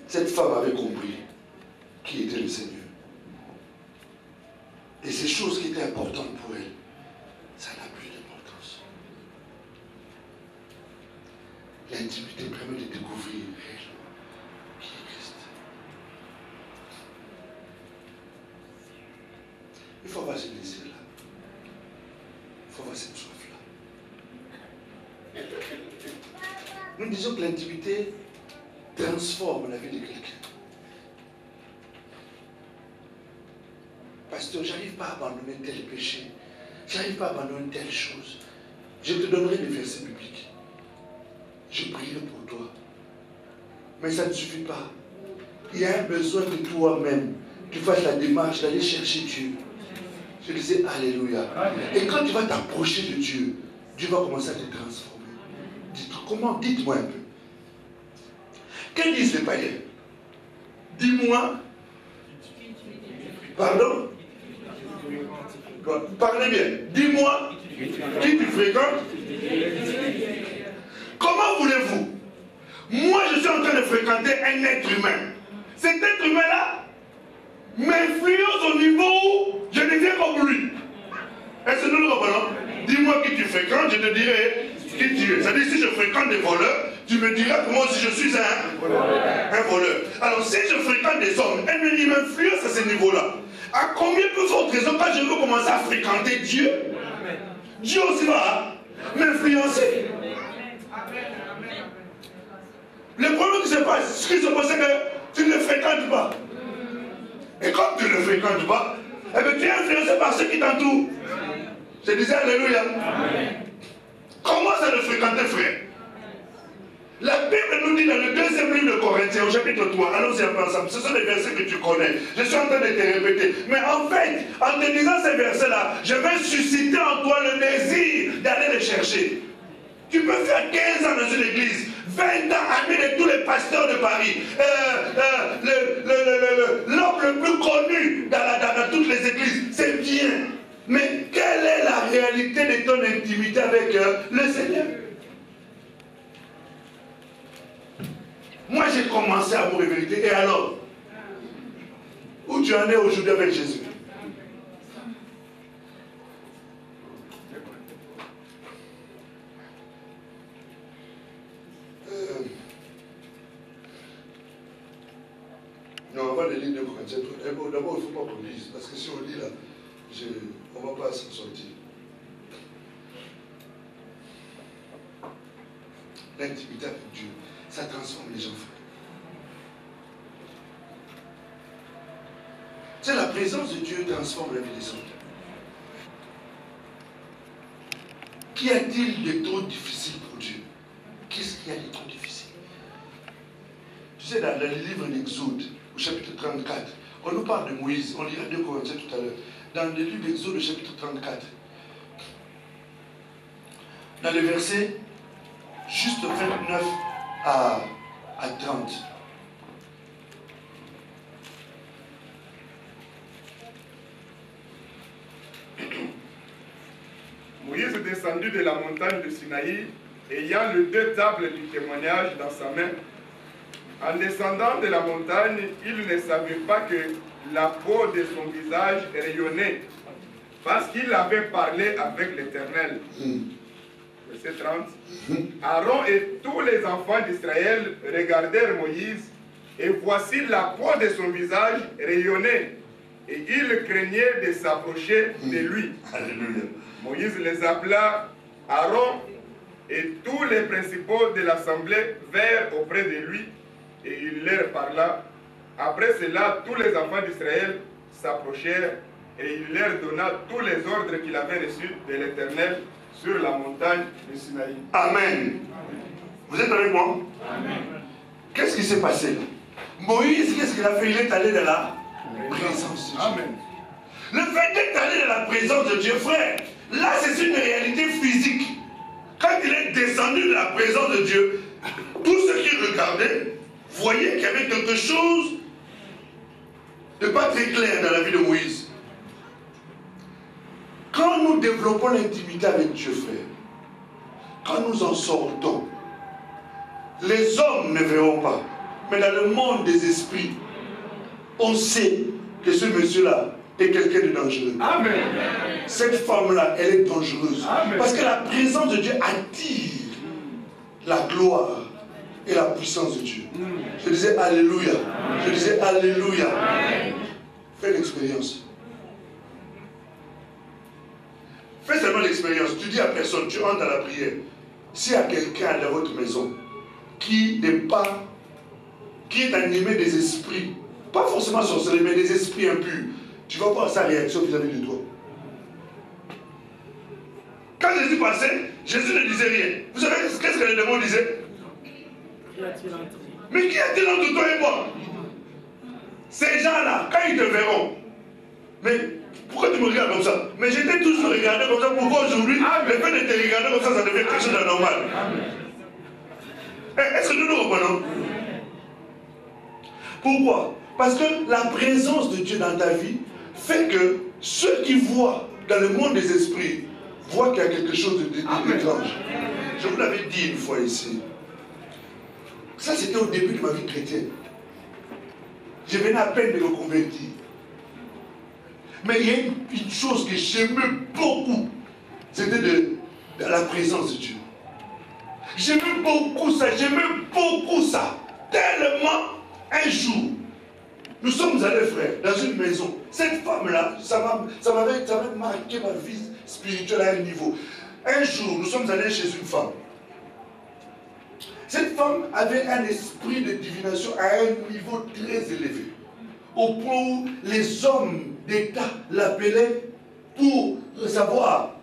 Cette femme avait compris qui était le Seigneur. Et ces choses qui étaient importantes pour elle, ça n'a plus d'importance. L'intimité permet de découvrir réellement qui est Christ. Il faut avoir ce désir-là. Il faut avoir cette soif-là. Nous disons que l'intimité transforme la vie de quelqu'un. Pasteur, je n'arrive pas à abandonner tel péché. Je n'arrive pas à abandonner telle chose. Je te donnerai des versets bibliques. Je prierai pour toi. Mais ça ne suffit pas. Il y a un besoin de toi-même. Tu fasses la démarche d'aller chercher Dieu. Je disais Alléluia. Et quand tu vas t'approcher de Dieu, Dieu va commencer à te transformer. Comment? Dites-moi un peu. Que disent les païens? Dis-moi. Pardon? Parlez bien. Dis-moi qui tu fréquentes. Comment voulez-vous? Moi, je suis en train de fréquenter un être humain. Cet être humain-là m'influence au niveau où je deviens comme lui. Est-ce que nous le comprenons? Dis-moi qui tu fréquentes, je te dirai qui tu es. C'est-à-dire, si je fréquente des voleurs, tu me diras que moi aussi je suis un voleur. Alors, si je fréquente des hommes, ils m'influencent à ce niveau-là. À combien plus forte raison quand je veux commencer à fréquenter Dieu, Dieu aussi va m'influencer. Le problème qui se passe, ce qui se passe, c'est que tu ne le fréquentes pas. Et comme tu ne le fréquentes pas, eh bien, tu es influencé par ceux qui t'entourent. Je disais Alléluia. Comment ça le fréquenter, frère? La Bible nous dit dans le 2e livre de Corinthiens, au chapitre 3, allons-y un peu ensemble, ce sont des versets que tu connais. Je suis en train de te répéter. Mais en fait, en te disant ces versets-là, je vais susciter en toi le désir d'aller les chercher. Tu peux faire 15 ans dans une église, 20 ans ami de tous les pasteurs de Paris, l'homme le plus connu dans toutes les églises, c'est bien. Mais quelle est la réalité de ton intimité avec le Seigneur? Moi, j'ai commencé à mourir vérité. Et alors? Où tu en es aujourd'hui avec Jésus? bon, d'abord, il ne faut pas qu'on lise, parce que si on lit là, on ne va pas s'en sortir. L'intimité avec Dieu, ça transforme les gens. C'est la présence de Dieu transforme la vie des hommes. Qu'y a-t-il de trop difficile pour Dieu? Qu'est-ce qu'il y a de trop difficile? Tu sais, dans le livre d'Exode, au chapitre 34, on nous parle de Moïse, on lira 2 Corinthiens tout à l'heure. Dans le livre d'Exode, au chapitre 34, dans les versets juste 29 à 30. Moïse est descendu de la montagne de Sinaï, ayant les 2 tables du témoignage dans sa main. En descendant de la montagne, il ne savait pas que la peau de son visage rayonnait, parce qu'il avait parlé avec l'Éternel. Verset 30. Aaron et tous les enfants d'Israël regardèrent Moïse, et voici la peau de son visage rayonnait, et ils craignaient de s'approcher de lui. Alléluia. Moïse les appela, Aaron et tous les principaux de l'assemblée vinrent auprès de lui, et il leur parla. Après cela, tous les enfants d'Israël s'approchèrent, et il leur donna tous les ordres qu'il avait reçus de l'Éternel sur la montagne de Sinaï. Amen. Vous êtes avec moi? Amen. Qu'est-ce qui s'est passé là? Moïse, qu'est-ce qu'il a fait? Il est allé dans la présence de Dieu. Amen. Le fait d'être allé dans la présence de Dieu, frère, là c'est une réalité physique. Quand il est descendu de la présence de Dieu, tous ceux qui regardaient voyaient qu'il y avait quelque chose de pas très clair dans la vie de Moïse. Quand nous développons l'intimité avec Dieu, frère, quand nous en sortons, les hommes ne verront pas, mais dans le monde des esprits, on sait que ce monsieur-là est quelqu'un de dangereux. Amen. Cette femme-là, elle est dangereuse. Amen. Parce que la présence de Dieu attire la gloire et la puissance de Dieu. Je disais Alléluia. Je disais Alléluia. Fais l'expérience. Fais seulement l'expérience. Tu dis à personne, tu entres dans la prière. S'il y a quelqu'un dans votre maison qui n'est pas, qui est animé des esprits, pas forcément sorcellerie, mais des esprits impurs, tu vas voir sa réaction vis-à-vis de toi. Quand Jésus passait, Jésus ne disait rien. Vous savez qu'est-ce que les démons disaient? Mais qui a-t-il entre toi et moi? Ces gens-là, quand ils te verront, mais pourquoi tu me regardes comme ça? Mais j'étais toujours regardé comme ça. Pourquoi aujourd'hui, le fait de te regarder comme ça devient quelque chose de normal? Est-ce que nous nous reprenons? Pourquoi? Parce que la présence de Dieu dans ta vie fait que ceux qui voient dans le monde des esprits voient qu'il y a quelque chose d'étrange. Je vous l'avais dit une fois ici. Ça, c'était au début de ma vie chrétienne. Je venais à peine de me convertir. Mais il y a une chose que j'aimais beaucoup. C'était de la présence de Dieu. J'aimais beaucoup ça. Tellement, un jour, nous sommes allés, frère, dans une maison. Cette femme-là, ça m'avait marqué ma vie spirituelle à un niveau. Un jour, nous sommes allés chez une femme. Cette femme avait un esprit de divination à un niveau très élevé. Au point où les hommes d'État l'appelaient pour savoir,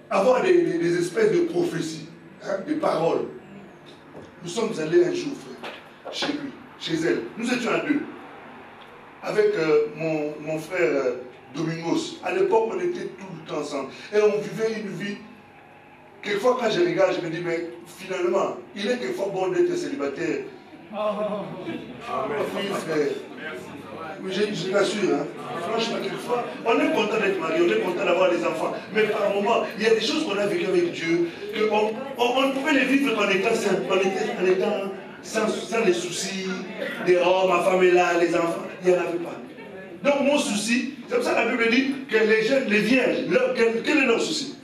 avoir des espèces de prophéties, hein, des paroles. Nous sommes allés un jour, frère, chez lui, chez elle. Nous étions à deux. Avec mon frère Domingos. À l'époque, on était tout le temps ensemble. Et on vivait une vie. Quelquefois, quand je regarde, je me dis, mais finalement, il est quelquefois bon d'être célibataire. Oui, frère. Je t'assure, hein. Franchement, quelquefois, on est content d'être marié, on est content d'avoir des enfants. Mais par moments, il y a des choses qu'on a vécues avec Dieu, qu'on pouvait les vivre en étant simple, en étant sans les soucis, des oh, ma femme est là, les enfants, il n'y en avait pas. Donc mon souci, c'est pour ça que la Bible dit que les jeunes, les vierges, quel est leur souci?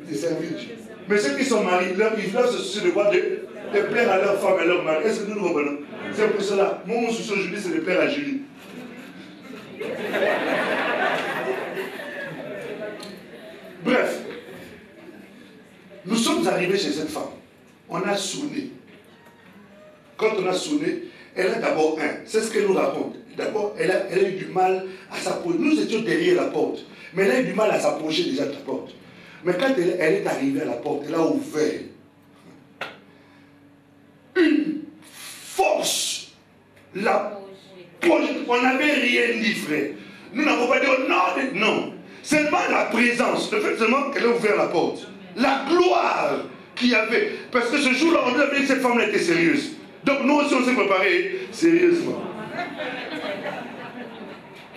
De servir Dieu. Mais ceux qui sont mariés, leur souci de quoi? De plaire à leur femme et leur mari. Est-ce que nous nous revenons? C'est pour cela. Moi, mon souci aujourd'hui, c'est de plaire à Julie. Bref. Nous sommes arrivés chez cette femme. On a sonné. Quand on a sonné, elle a d'abord c'est ce qu'elle nous raconte. D'abord, elle a eu du mal à s'approcher. Nous étions derrière la porte. Mais elle a eu du mal à s'approcher déjà de la porte. Mais quand elle est arrivée à la porte, elle a ouvert. Une force. On n'avait rien dit, frère. Nous n'avons pas dit non, non. Seulement la présence. Le fait seulement qu'elle a ouvert la porte. La gloire qu'il y avait. Parce que ce jour-là, on a vu que cette femme-là était sérieuse. Donc nous aussi, on s'est préparé sérieusement.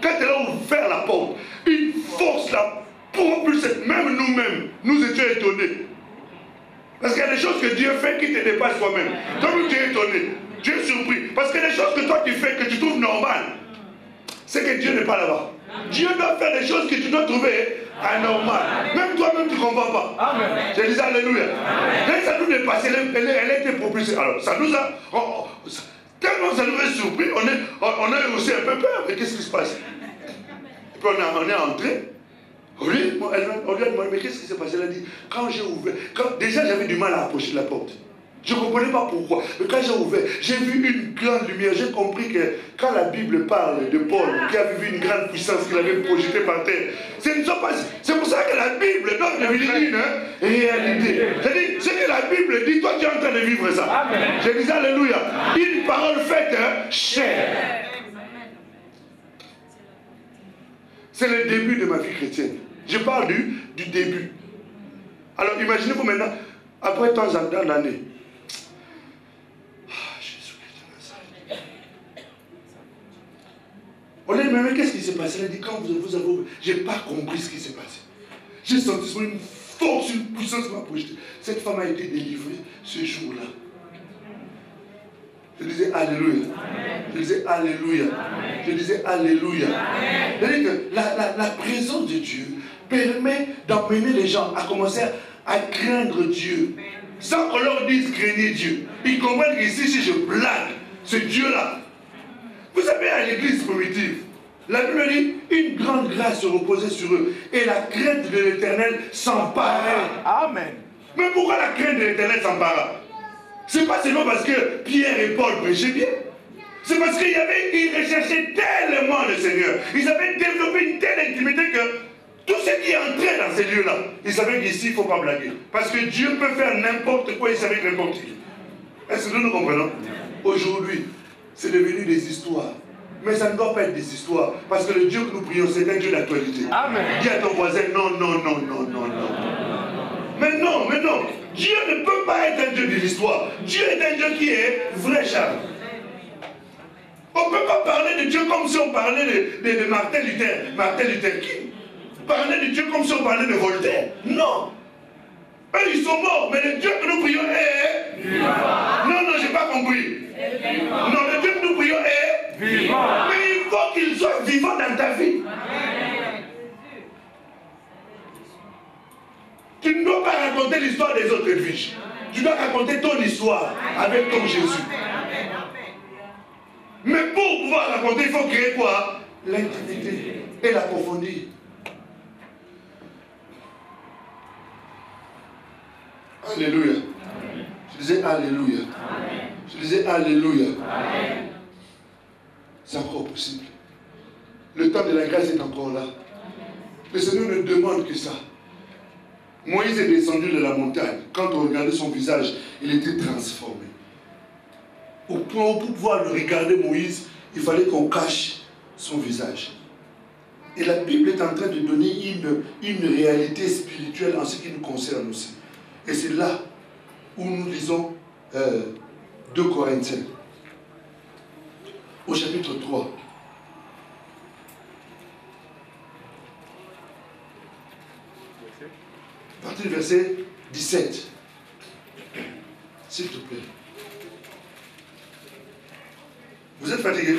Quand elle a ouvert la porte, une force là, propulsée, même nous-mêmes, nous étions étonnés. Parce qu'il y a des choses que Dieu fait qui te dépassent toi-même. Donc tu es étonné, tu es surpris. Parce que les choses que toi tu fais, que tu trouves normales, c'est que Dieu n'est pas là-bas. Dieu doit faire des choses que tu dois trouver anormales. Même toi-même tu ne comprends pas. Amen. Je disais Alléluia. Quand ça nous dépasse, elle était propulsée. Alors ça nous a... tellement ça nous a surpris, on a eu aussi un peu peur. Mais qu'est-ce qui se passe? Et puis on est entré. On lui a demandé, mais qu'est-ce qui s'est passé? Elle a dit, quand j'ai ouvert, déjà j'avais du mal à approcher la porte. Je ne comprenais pas pourquoi. Mais quand j'ai ouvert, j'ai vu une grande lumière. J'ai compris que quand la Bible parle de Paul, qui avait vu une grande puissance qu'il avait projetée par terre, c'est pour ça que la Bible donne devenir une réalité. C'est-à-dire, ce que la Bible dit, toi tu es en train de vivre ça. Amen. Je disais Alléluia. Une parole faite chair. C'est le début de ma vie chrétienne. Je parle du début. Alors imaginez-vous maintenant, après tant d'années, on a dit, mais qu'est-ce qui s'est passé? Elle a dit, quand vous avez... Je n'ai pas compris ce qui s'est passé. J'ai senti une force, une puissance qui m'a projeté. Cette femme a été délivrée ce jour-là. Je disais Alléluia. Je disais Alléluia. Je disais Alléluia. C'est-à-dire que la présence de Dieu permet d'emmener les gens à commencer à craindre Dieu. Sans qu'on leur dise craignez Dieu. Ils comprennent qu'ici, si je blague, ce Dieu-là. Vous savez, à l'église primitive, la Bible dit une grande grâce se reposait sur eux et la crainte de l'Éternel s'emparait. Amen. Mais pourquoi la crainte de l'Éternel s'empara? C'est pas seulement parce que Pierre et Paul prêchaient bien. C'est parce qu'ils recherchaient tellement le Seigneur. Ils avaient développé une telle intimité que tout ce qui entrait dans ces lieux-là, ils savaient qu'ici, il ne faut pas blaguer. Parce que Dieu peut faire n'importe quoi, il savait n'importe qui. Est-ce que nous comprenons? Aujourd'hui, c'est devenu des histoires. Mais ça ne doit pas être des histoires. Parce que le Dieu que nous prions, c'est un Dieu d'actualité. Amen. Dis à ton voisin, non, non, non, non, non, non. Mais non, mais non. Dieu ne peut pas être un Dieu de l'histoire. Dieu est un Dieu qui est vrai, Charles. On ne peut pas parler de Dieu comme si on parlait de Martin Luther. Martin Luther King. Parler de Dieu comme si on parlait de Voltaire. Non. Eux, ils sont morts. Mais le Dieu que nous prions est... vivant. Non, non, je n'ai pas compris. Non, le Dieu que nous prions est... vivant. Mais il faut qu'il soit vivant dans ta vie. Tu ne dois pas raconter l'histoire des autres vies. Tu dois raconter ton histoire avec ton Jésus. Mais pour pouvoir raconter, il faut créer quoi? L'intimité et l'approfondir. Alléluia. Je disais Alléluia. Je disais Alléluia. C'est encore possible. Le temps de la grâce est encore là. Le Seigneur ne demande que ça. Moïse est descendu de la montagne. Quand on regardait son visage, il était transformé. Pour pouvoir le regarder, Moïse, il fallait qu'on cache son visage. Et la Bible est en train de donner une réalité spirituelle en ce qui nous concerne aussi. Et c'est là où nous lisons 2 Corinthiens. Au chapitre 3. À partir du verset 17. S'il te plaît. Vous êtes fatigué?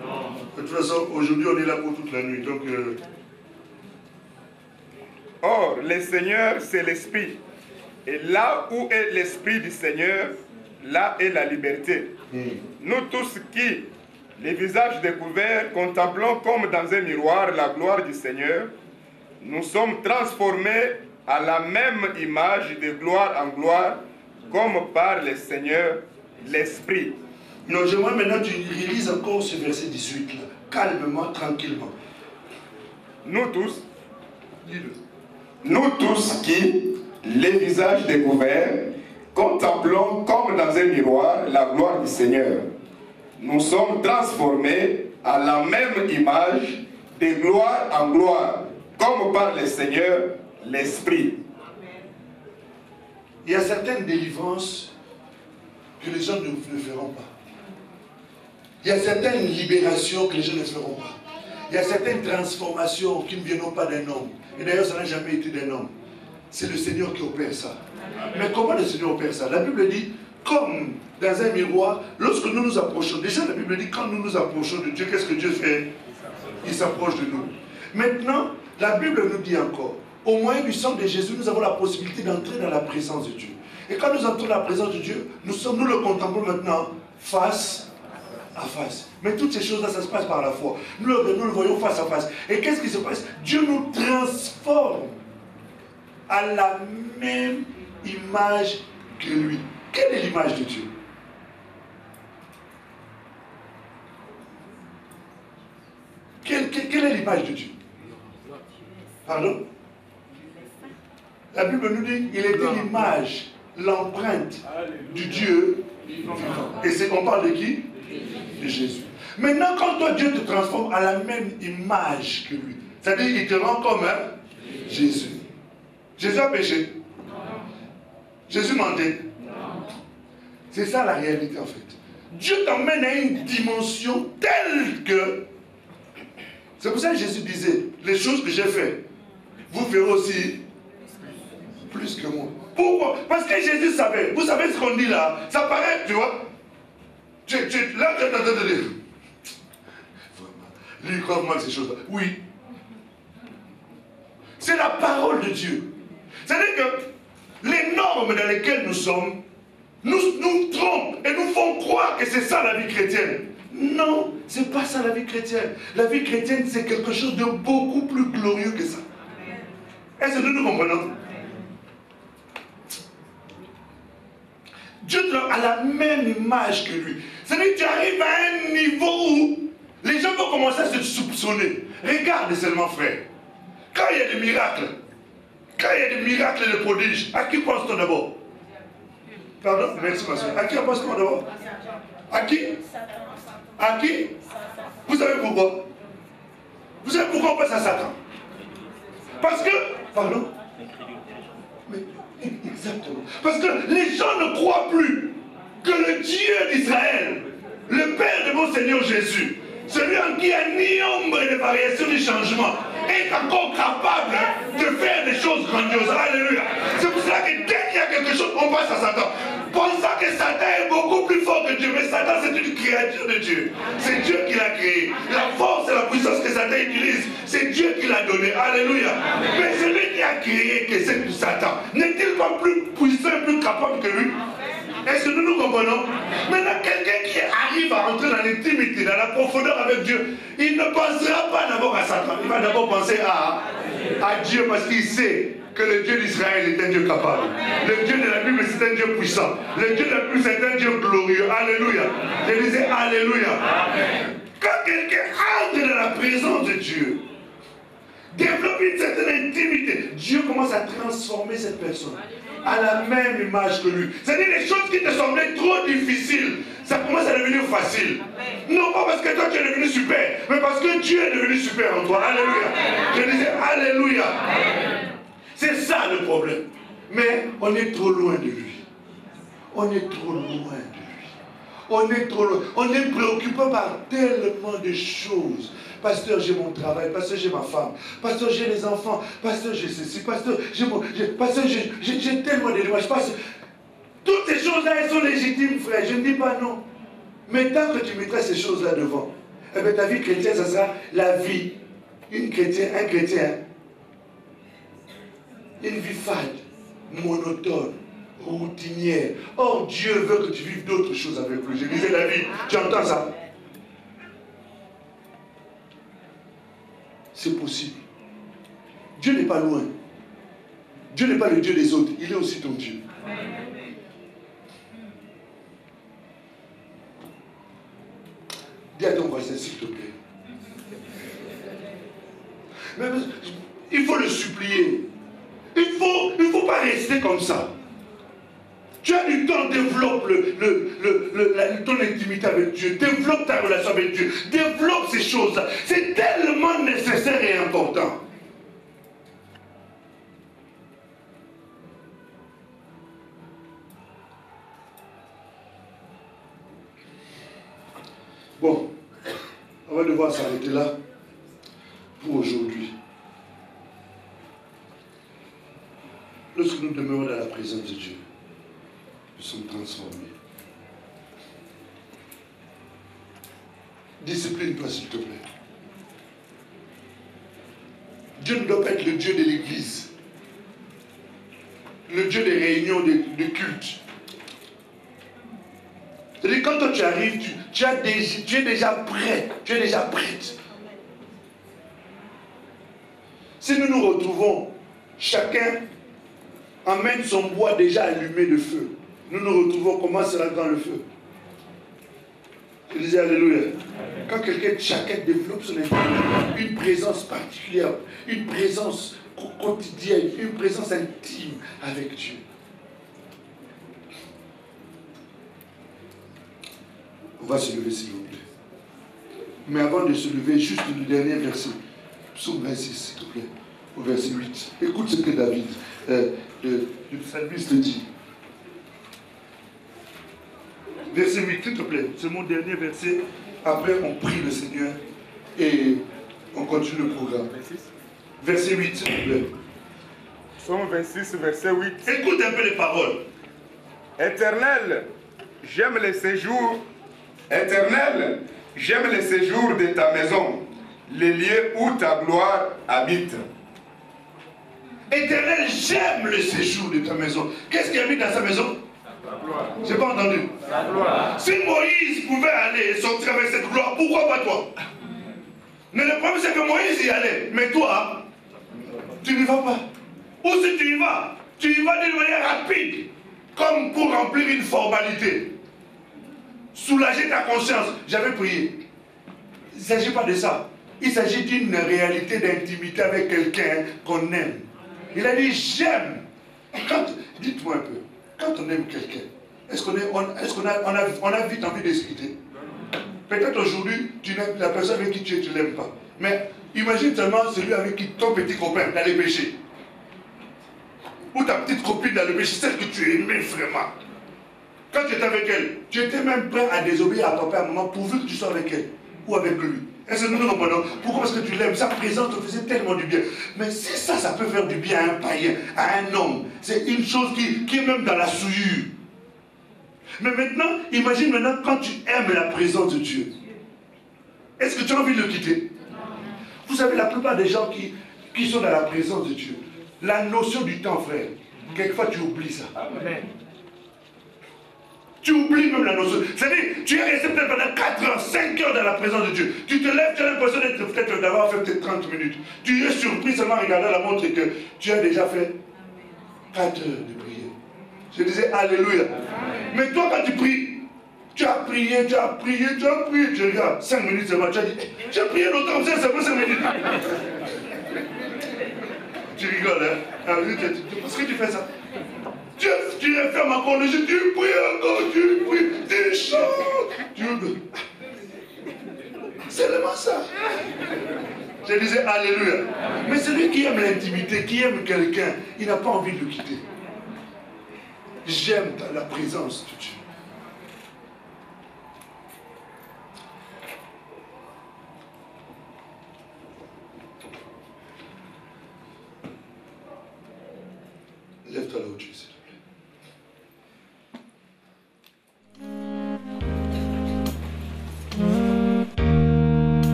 Non. De toute façon, aujourd'hui, on est là pour toute la nuit. Donc, Or, le Seigneur, c'est l'Esprit. Et là où est l'Esprit du Seigneur, là est la liberté. Nous tous qui, les visages découverts, contemplons comme dans un miroir la gloire du Seigneur, nous sommes transformés à la même image de gloire en gloire, comme par le Seigneur, l'Esprit. Non, j'aimerais maintenant que tu relises encore ce verset 18 là, calmement, tranquillement. Nous tous, Dis-le. nous tous qui, les visages découverts, contemplons comme dans un miroir la gloire du Seigneur, nous sommes transformés à la même image de gloire en gloire, comme par le Seigneur, l'Esprit. Il y a certaines délivrances que les gens ne feront pas. Il y a certaines libérations que les gens ne feront pas. Il y a certaines transformations qui ne viendront pas d'un homme. Et d'ailleurs, ça n'a jamais été d'un homme. C'est le Seigneur qui opère ça. Mais comment le Seigneur opère ça? La Bible dit, comme dans un miroir, lorsque nous nous approchons, déjà la Bible dit, quand nous nous approchons de Dieu, qu'est-ce que Dieu fait? Il s'approche de nous. Maintenant, la Bible nous dit encore, au moyen du sang de Jésus, nous avons la possibilité d'entrer dans la présence de Dieu. Et quand nous entrons dans la présence de Dieu, nous le contemplons maintenant face à face. Mais toutes ces choses-là, ça se passe par la foi. Nous le voyons face à face. Et qu'est-ce qui se passe? Dieu nous transforme à la même image que lui. Quelle est l'image de Dieu? Quelle est l'image de Dieu? Pardon? La Bible nous dit qu'il était l'image, l'empreinte du Dieu vivant. Et on parle de qui? De Jésus. Maintenant, quand toi, Dieu te transforme à la même image que lui, c'est-à-dire qu'il te rend comme Jésus. Jésus a péché. Jésus mentait. C'est ça la réalité en fait. Dieu t'emmène à une dimension telle que... C'est pour ça que Jésus disait, les choses que j'ai faites, vous ferez aussi plus que moi. Pourquoi? Parce que Jésus savait. Vous savez ce qu'on dit là? Ça paraît, tu vois. Là, lui, il croit vraiment ces choses-là. Oui. C'est la parole de Dieu. C'est-à-dire que les normes dans lesquelles nous sommes nous trompent et nous font croire que c'est ça la vie chrétienne. Non, c'est pas ça la vie chrétienne. La vie chrétienne, c'est quelque chose de beaucoup plus glorieux que ça. Est-ce que nous comprenons? Dieu a la même image que lui. C'est-à-dire que tu arrives à un niveau où les gens vont commencer à se soupçonner. Regarde seulement, frère. Quand il y a des miracles, et des prodiges, à qui pense-t-on d'abord? Pardon? Merci, ma soeur. À qui pense-t-on d'abord? À qui? À qui? Vous savez pourquoi? Vous savez pourquoi on passe à Satan? Parce que... Pardon? Mais, exactement. Parce que les gens ne croient plus que le Dieu d'Israël, le Père de mon Seigneur Jésus, celui en qui il n'y a ni ombre de variation ni changement, est encore capable de faire des choses grandioses. Alléluia. C'est pour cela que dès qu'il y a quelque chose, on passe à Satan. Pensant que Satan est beaucoup plus fort que Dieu. Mais Satan, c'est une créature de Dieu. C'est Dieu qui l'a créé. La force et la puissance que Satan utilise, c'est Dieu qui l'a donné. Alléluia. Mais celui qui a créé que c'est Satan, n'est-il pas plus puissant et plus capable que lui? Est-ce que nous comprenons? Maintenant, quelqu'un qui arrive à entrer dans l'intimité, dans la profondeur avec Dieu, il ne pensera pas d'abord à Satan. Il va d'abord penser à Dieu parce qu'il sait que le Dieu d'Israël est un Dieu capable. Le Dieu de la Bible, c'est un Dieu puissant. Le Dieu de la Bible, c'est un Dieu glorieux. Alléluia. Je disais Alléluia. Quand quelqu'un entre dans la présence de Dieu, développe une certaine intimité, Dieu commence à transformer cette personne à la même image que lui. C'est-à-dire les choses qui te semblaient trop difficiles, ça commence à devenir facile. Non pas parce que toi tu es devenu super, mais parce que Dieu est devenu super en toi. Alléluia. Je disais Alléluia. C'est ça le problème. Mais on est trop loin de lui. On est trop loin de lui. On est trop loin. On est préoccupé par tellement de choses. Pasteur, j'ai mon travail. Pasteur, j'ai ma femme. Pasteur, j'ai les enfants. Pasteur, j'ai ceci. Pasteur, j'ai tellement d'éléments. Toutes ces choses-là, elles sont légitimes, frère. Je ne dis pas non. Mais tant que tu mettras ces choses-là devant, eh bien, ta vie chrétienne, ça sera la vie. Un chrétien, une vie fade, monotone, routinière. Or, Dieu veut que tu vives d'autres choses avec lui. Je disais David, tu entends ça? C'est possible. Dieu n'est pas loin. Dieu n'est pas le Dieu des autres. Il est aussi ton Dieu. Dis à ton voisin, s'il te plaît. Mais, il faut le supplier. Il ne faut pas rester comme ça. Tu as du temps, développe ton intimité avec Dieu. Développe ta relation avec Dieu. Développe ces choses. C'est tellement nécessaire et important. Bon, on va devoir s'arrêter là pour aujourd'hui. Lorsque nous demeurons dans la présence de Dieu, nous sommes transformés. Discipline-toi, s'il te plaît. Dieu ne doit pas être le Dieu de l'église, le Dieu des réunions de culte. C'est-à-dire, quand toi tu arrives, tu es déjà prêt, tu es déjà prête. Si nous nous retrouvons, chacun emmène son bois déjà allumé de feu. Nous nous retrouvons, comment sera dans le feu? Je disais Alléluia. Quand chacun développe son intimité, une présence particulière, une présence quotidienne, une présence intime avec Dieu. On va se lever, s'il vous plaît. Mais avant de se lever, juste le dernier verset. Psaume 26, s'il te plaît. Au verset 8. Écoute ce que David, le psalmiste, dit. Verset 8, s'il te plaît. C'est mon dernier verset. Après, on prie le Seigneur et on continue le programme. Verset 8, s'il te plaît. Psaume 26, verset 8. Écoute un peu les paroles. Éternel, j'aime les séjours. Éternel, j'aime les séjours de ta maison, les lieux où ta gloire habite. Éternel, j'aime le séjour de ta maison. Qu'est-ce qui habite dans sa maison? J'ai pas entendu. La gloire. Si Moïse pouvait aller et sortir avec cette gloire, pourquoi pas toi? Mais le problème c'est que Moïse y allait. Mais toi, tu n'y vas pas. Ou si tu y vas d'une manière rapide, comme pour remplir une formalité. Soulager ta conscience. J'avais prié. Il ne s'agit pas de ça. Il s'agit d'une réalité d'intimité avec quelqu'un qu'on aime. Il a dit j'aime. Dites-moi un peu, quand on aime quelqu'un, est-ce qu'on a vite envie de se quitter? Peut-être aujourd'hui, la personne avec qui tu es, tu ne l'aimes pas. Mais imagine seulement celui avec qui ton petit copain dans les péchés. Ou ta petite copine dans le péché, celle que tu aimais vraiment. Quand tu étais avec elle, tu étais même prêt à désobéir à papa et à maman pourvu que tu sois avec elle ou avec lui. Est-ce que nous nous comprenons? Pourquoi? Parce que tu l'aimes. Sa présence te faisait tellement du bien. Mais si ça peut faire du bien à un païen, à un homme, c'est une chose qui est même dans la souillure. Mais maintenant, imagine maintenant quand tu aimes la présence de Dieu. Est-ce que tu as envie de le quitter? Vous savez, la plupart des gens qui sont dans la présence de Dieu, la notion du temps, frère, quelquefois tu oublies ça. Amen. Tu oublies même la notion. C'est-à-dire, tu es resté peut-être pendant 4 heures, 5 heures dans la présence de Dieu. Tu te lèves, tu as l'impression d'avoir fait peut-être 30 minutes. Tu es surpris seulement en regardant la montre et que tu as déjà fait 4 heures de prière. Je disais Alléluia. Mais toi, quand tu pries, tu as prié, tu regardes 5 minutes seulement. Tu as dit, j'ai prié longtemps, c'est seulement 5 minutes. Tu rigoles, hein? Parce que tu fais ça. Tu fermes encore les yeux, tu pries encore, tu pries, tu chantes. C'est vraiment ça. Je disais Alléluia. Mais celui qui aime l'intimité, qui aime quelqu'un, il n'a pas envie de le quitter. J'aime la présence de Dieu. Lève-toi là où tu es.